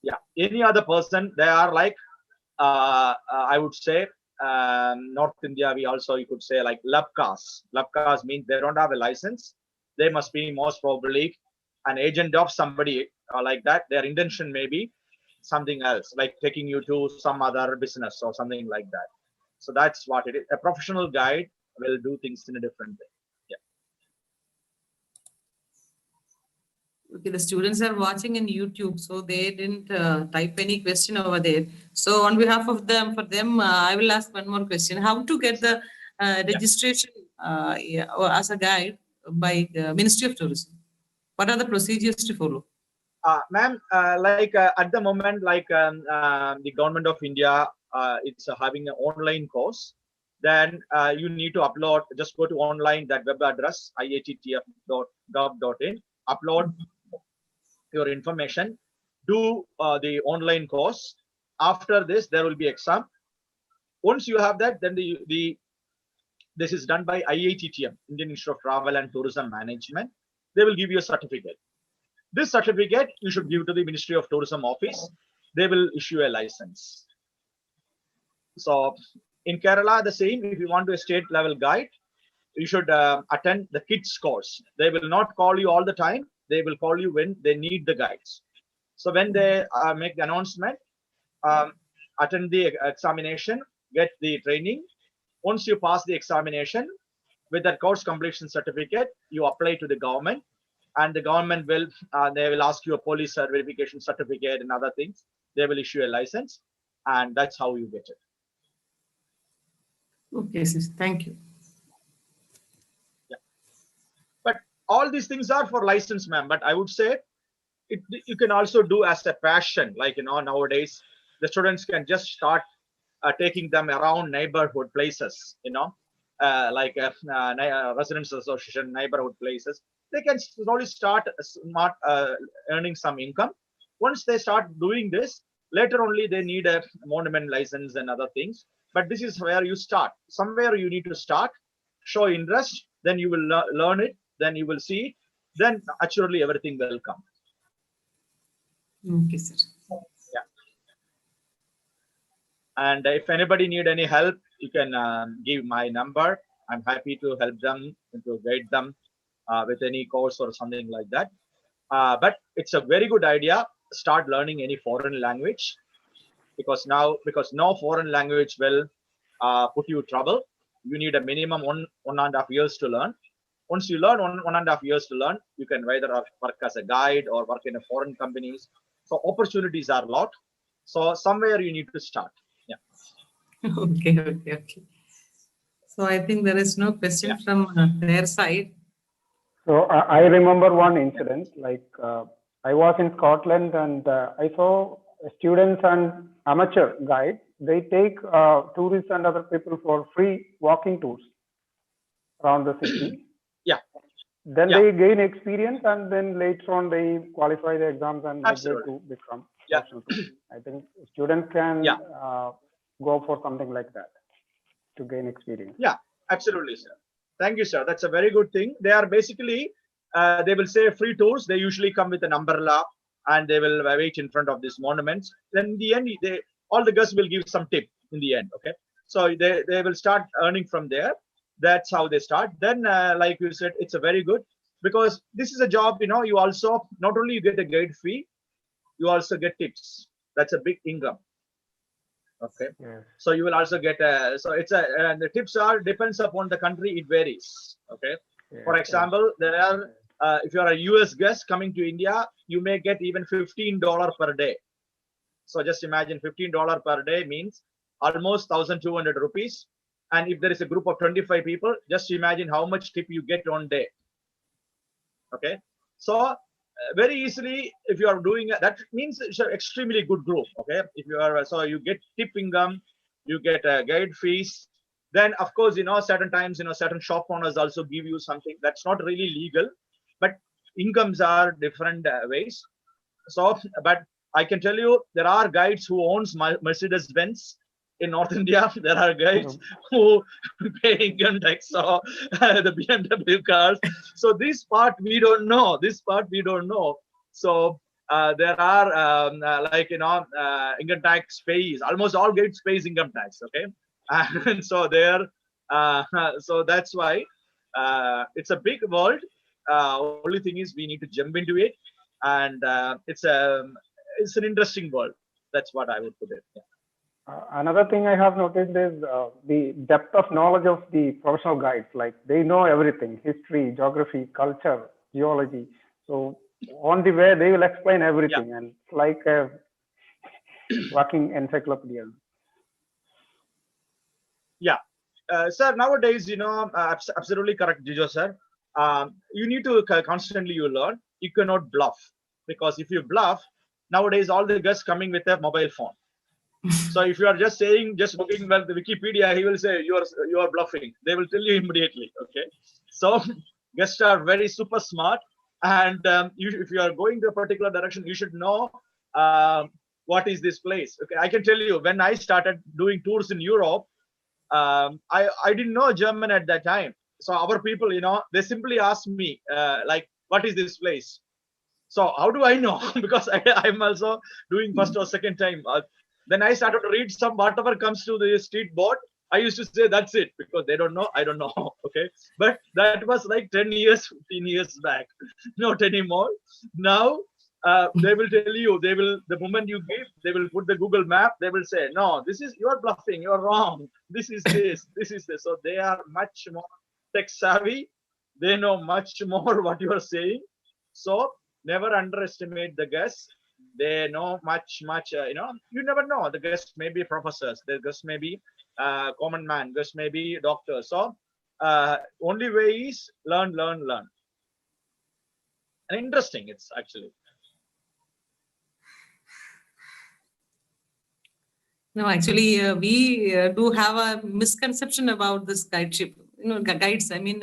Yeah. Any other person, they are like, I would say, North India, you could say like labkas. Labkas means they don't have a license. They must be most probably an agent of somebody like that. Their intention may be something else, like taking you to some other business or something like that. So that's what it is. A professional guide will do things in a different way. Okay, the students are watching in YouTube, so they didn't type any question over there. So on behalf of them, I will ask one more question. How to get the registration or as a guide by Ministry of Tourism? What are the procedures to follow? Ma'am, at the moment, the government of India, it's having an online course. Then you need to upload, just go to online, that web address, iattf.gov.in, upload your information, do the online course. After this, there will be exam. Once you have that, then this is done by IITTM, Indian Institute of Travel and Tourism Management. They will give you a certificate. This certificate you should give to the Ministry of Tourism office. They will issue a license. So in Kerala, the same. If you want to a state level guide, you should attend the kids course. They will not call you all the time. They will call you when they need the guides. So when they make the announcement, attend the examination, get the training. Once you pass the examination, with that course completion certificate, you apply to the government, and the government will they will ask you a police verification certificate and other things. They will issue a license, and that's how you get it. Okay, sis. Thank you. Yeah. But all these things are for license, ma'am. But I would say you can also do as a passion. Like, nowadays the students can just start taking them around neighborhood places, like residents association, neighborhood places. They can slowly start earning some income. Once they start doing this, later only they need a monument license and other things. But this is where you start. Somewhere you need to start, show interest, then you will learn it, then you will see it, then naturally everything will come. Okay, sir. Yeah. And if anybody need any help, you can give my number. I'm happy to help them and to guide them with any course or something like that. But it's a very good idea. Start learning any foreign language, because no foreign language will put you trouble. You need a minimum 1.5 years to learn. Once you learn 1.5 years to learn, you can either work as a guide or work in a foreign companies. So opportunities are a lot. So somewhere you need to start. Yeah. Okay. So I think there is no question from their side. So I remember one incident, like I was in Scotland and I saw students and amateur guides. They take tourists and other people for free walking tours around the city. Yeah. Then they gain experience, and then later on they qualify the exams and get to become professional tourists. I think students can go for something like that to gain experience. Yeah, absolutely, sir. Thank you, sir. That's a very good thing. They are basically, they will say free tours. They usually come with an umbrella and they will wait in front of these monuments. Then in the end, all the guests will give some tip in the end. Okay. So they will start earning from there. That's how they start. Then, like you said, it's a very good, because this is a job, you also, not only you get a guide fee, you also get tips. That's a big income. Okay. Yes. So you will also get so it's and the tips are depends upon the country, it varies. Okay. Yes, For example, there are if you are a US guest coming to India, you may get even $15 per day. So just imagine $15 per day means almost 1,200 rupees. And if there is a group of 25 people, just imagine how much tip you get on day. Okay. So very easily, if you are doing that, means it's an extremely good group. Okay. If you are, so you get tip income, you get guide fees. Then of course, certain times, certain shop owners also give you something that's not really legal, but incomes are different ways. So, but I can tell you, there are guides who owns Mercedes Benz in North India. There are guides who pay income tax or the BMW cars. So this part we don't know. This part we don't know. So there are income tax pays. Almost all guides pays income tax. Okay, and so there. So that's why it's a big world. Only thing is we need to jump into it, and it's an interesting world. That's what I would put it. Yeah. Another thing I have noticed is the depth of knowledge of the professional guides. Like they know everything: history, geography, culture, geology. So on the way, they will explain everything, and it's like a walking encyclopedia. Yeah, sir. Nowadays, absolutely correct, Jijo sir. You need to constantly you learn. You cannot bluff, because if you bluff, nowadays all the guests coming with a mobile phone. So if you are just looking at the Wikipedia, he will say you are bluffing. They will tell you immediately. Okay. So guests are very super smart, and if you are going to a particular direction, you should know what is this place. Okay. I can tell you, when I started doing tours in Europe, I didn't know German at that time. So our people, they simply asked me like, what is this place? So how do I know? Because I'm also doing first or second time. Then I started to read some whatever comes to the street board. I used to say that's it, because they don't know. I don't know. Okay. But that was like 10 years, 15 years back. Not anymore. Now they will tell you, the moment you give, they will put the Google map. They will say, no, you're bluffing. You're wrong. This is this. So they are much more tech savvy. They know much more what you are saying. So never underestimate the guests. They know much. You never know. The guests may be professors. The guests may be common man. Guests may be doctors. So only way is learn. And interesting, it's actually. No, actually, we do have a misconception about this guideship. Guides. I mean,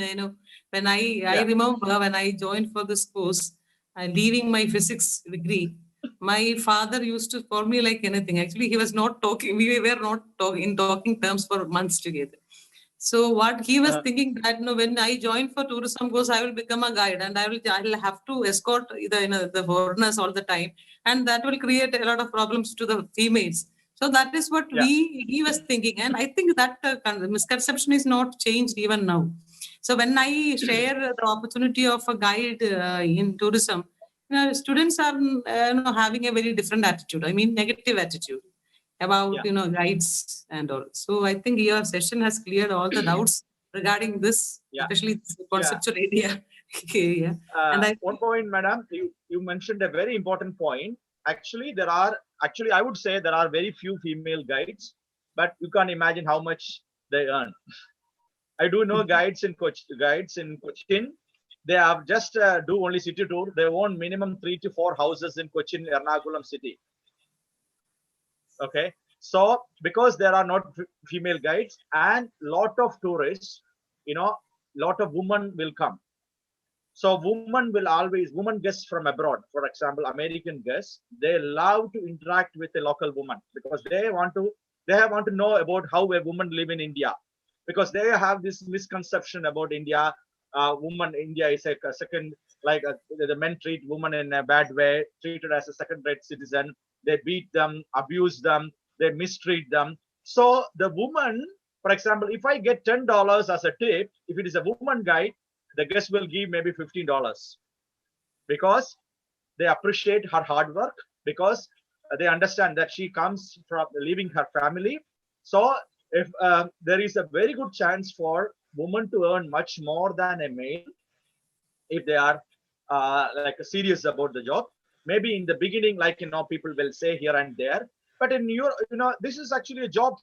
when I remember when I joined for this course, leaving my physics degree, my father used to call me like anything. Actually, he was not talking. We were not in talking terms for months together. So what he was thinking that when I join for tourism course, I will become a guide and I will have to escort the foreigners all the time, and that will create a lot of problems to the females. So that is what he was thinking, and I think that misconception is not changed even now. So when I share the opportunity of a guide in tourism, students are having a very different attitude. I mean, negative attitude about guides and all. So I think your session has cleared all the doubts regarding this, especially this conceptual area. And one point, madam, you mentioned a very important point. Actually, I would say there are very few female guides, but you can't imagine how much they earn. I do know guides in Cochin. They have just do only city tour. They own minimum 3 to 4 houses in Cochin, Ernakulam city. Okay. So because there are not female guides and lot of tourists, lot of women will come. So women guests from abroad, for example, American guests, they love to interact with a local woman because they They want to know about how a woman live in India, because they have this misconception about India. Woman, India is a second, like the men treat women in a bad way, treated as a second-rate citizen. They beat them, abuse them, they mistreat them. So the woman, for example, if I get $10 as a tip, if it is a woman guide, the guest will give maybe $15, because they appreciate her hard work, because they understand that she comes from leaving her family. So if there is a very good chance for women to earn much more than a male if they are like serious about the job. Maybe in the beginning, like, people will say here and there, but in your, this is actually a job,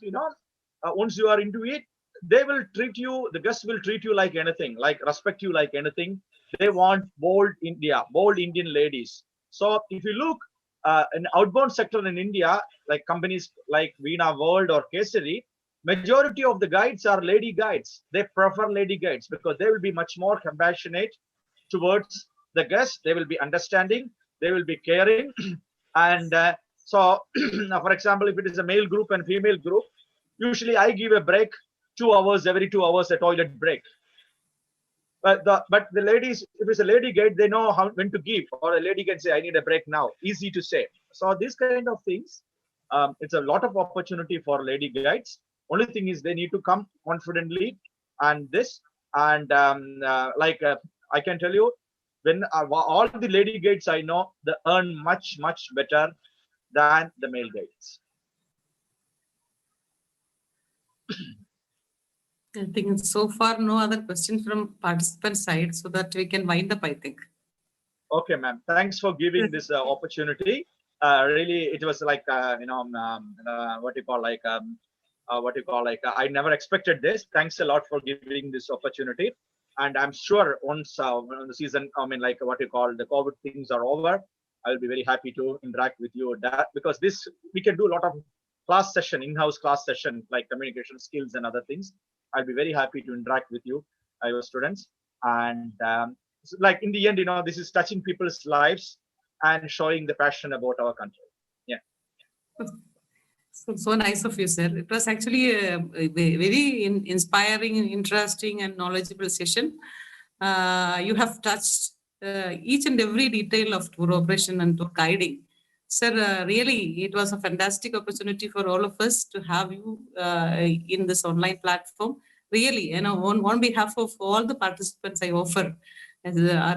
once you are into it, they will treat you, the guests will treat you like anything, like respect you like anything. They want bold Indian ladies. So if you look in outbound sector in India, like companies like Veena World or Kesari, majority of the guides are lady guides. They prefer lady guides because they will be much more compassionate towards the guests. They will be understanding, they will be caring. And so for example, if it is a male group and female group, usually I give a break, 2 hours, every 2 hours, a toilet break. But the ladies, if it's a lady guide, they know when to give, or a lady can say, I need a break now. Easy to say. So these kind of things, it's a lot of opportunity for lady guides. Only thing is they need to come confidently and this. And I can tell you, when all the lady guides I know, they earn much better than the male guides. I think so far no other questions from participant side, so that we can wind up, I think. Okay, ma'am. Thanks for giving this opportunity. Really, it was like I never expected this. Thanks a lot for giving this opportunity. And I'm sure once when the season, the COVID things are over, I'll be very happy to interact with you. That because this we can do a lot of class session, in-house class session, like communication skills and other things. I'll be very happy to interact with you, your students. And like in the end, this is touching people's lives and showing the passion about our country. Yeah. So nice of you, sir. It was actually a very inspiring, interesting, and knowledgeable session. You have touched each and every detail of tour operation and tour guiding. Sir, really, it was a fantastic opportunity for all of us to have you in this online platform. Really, on behalf of all the participants, I offer as our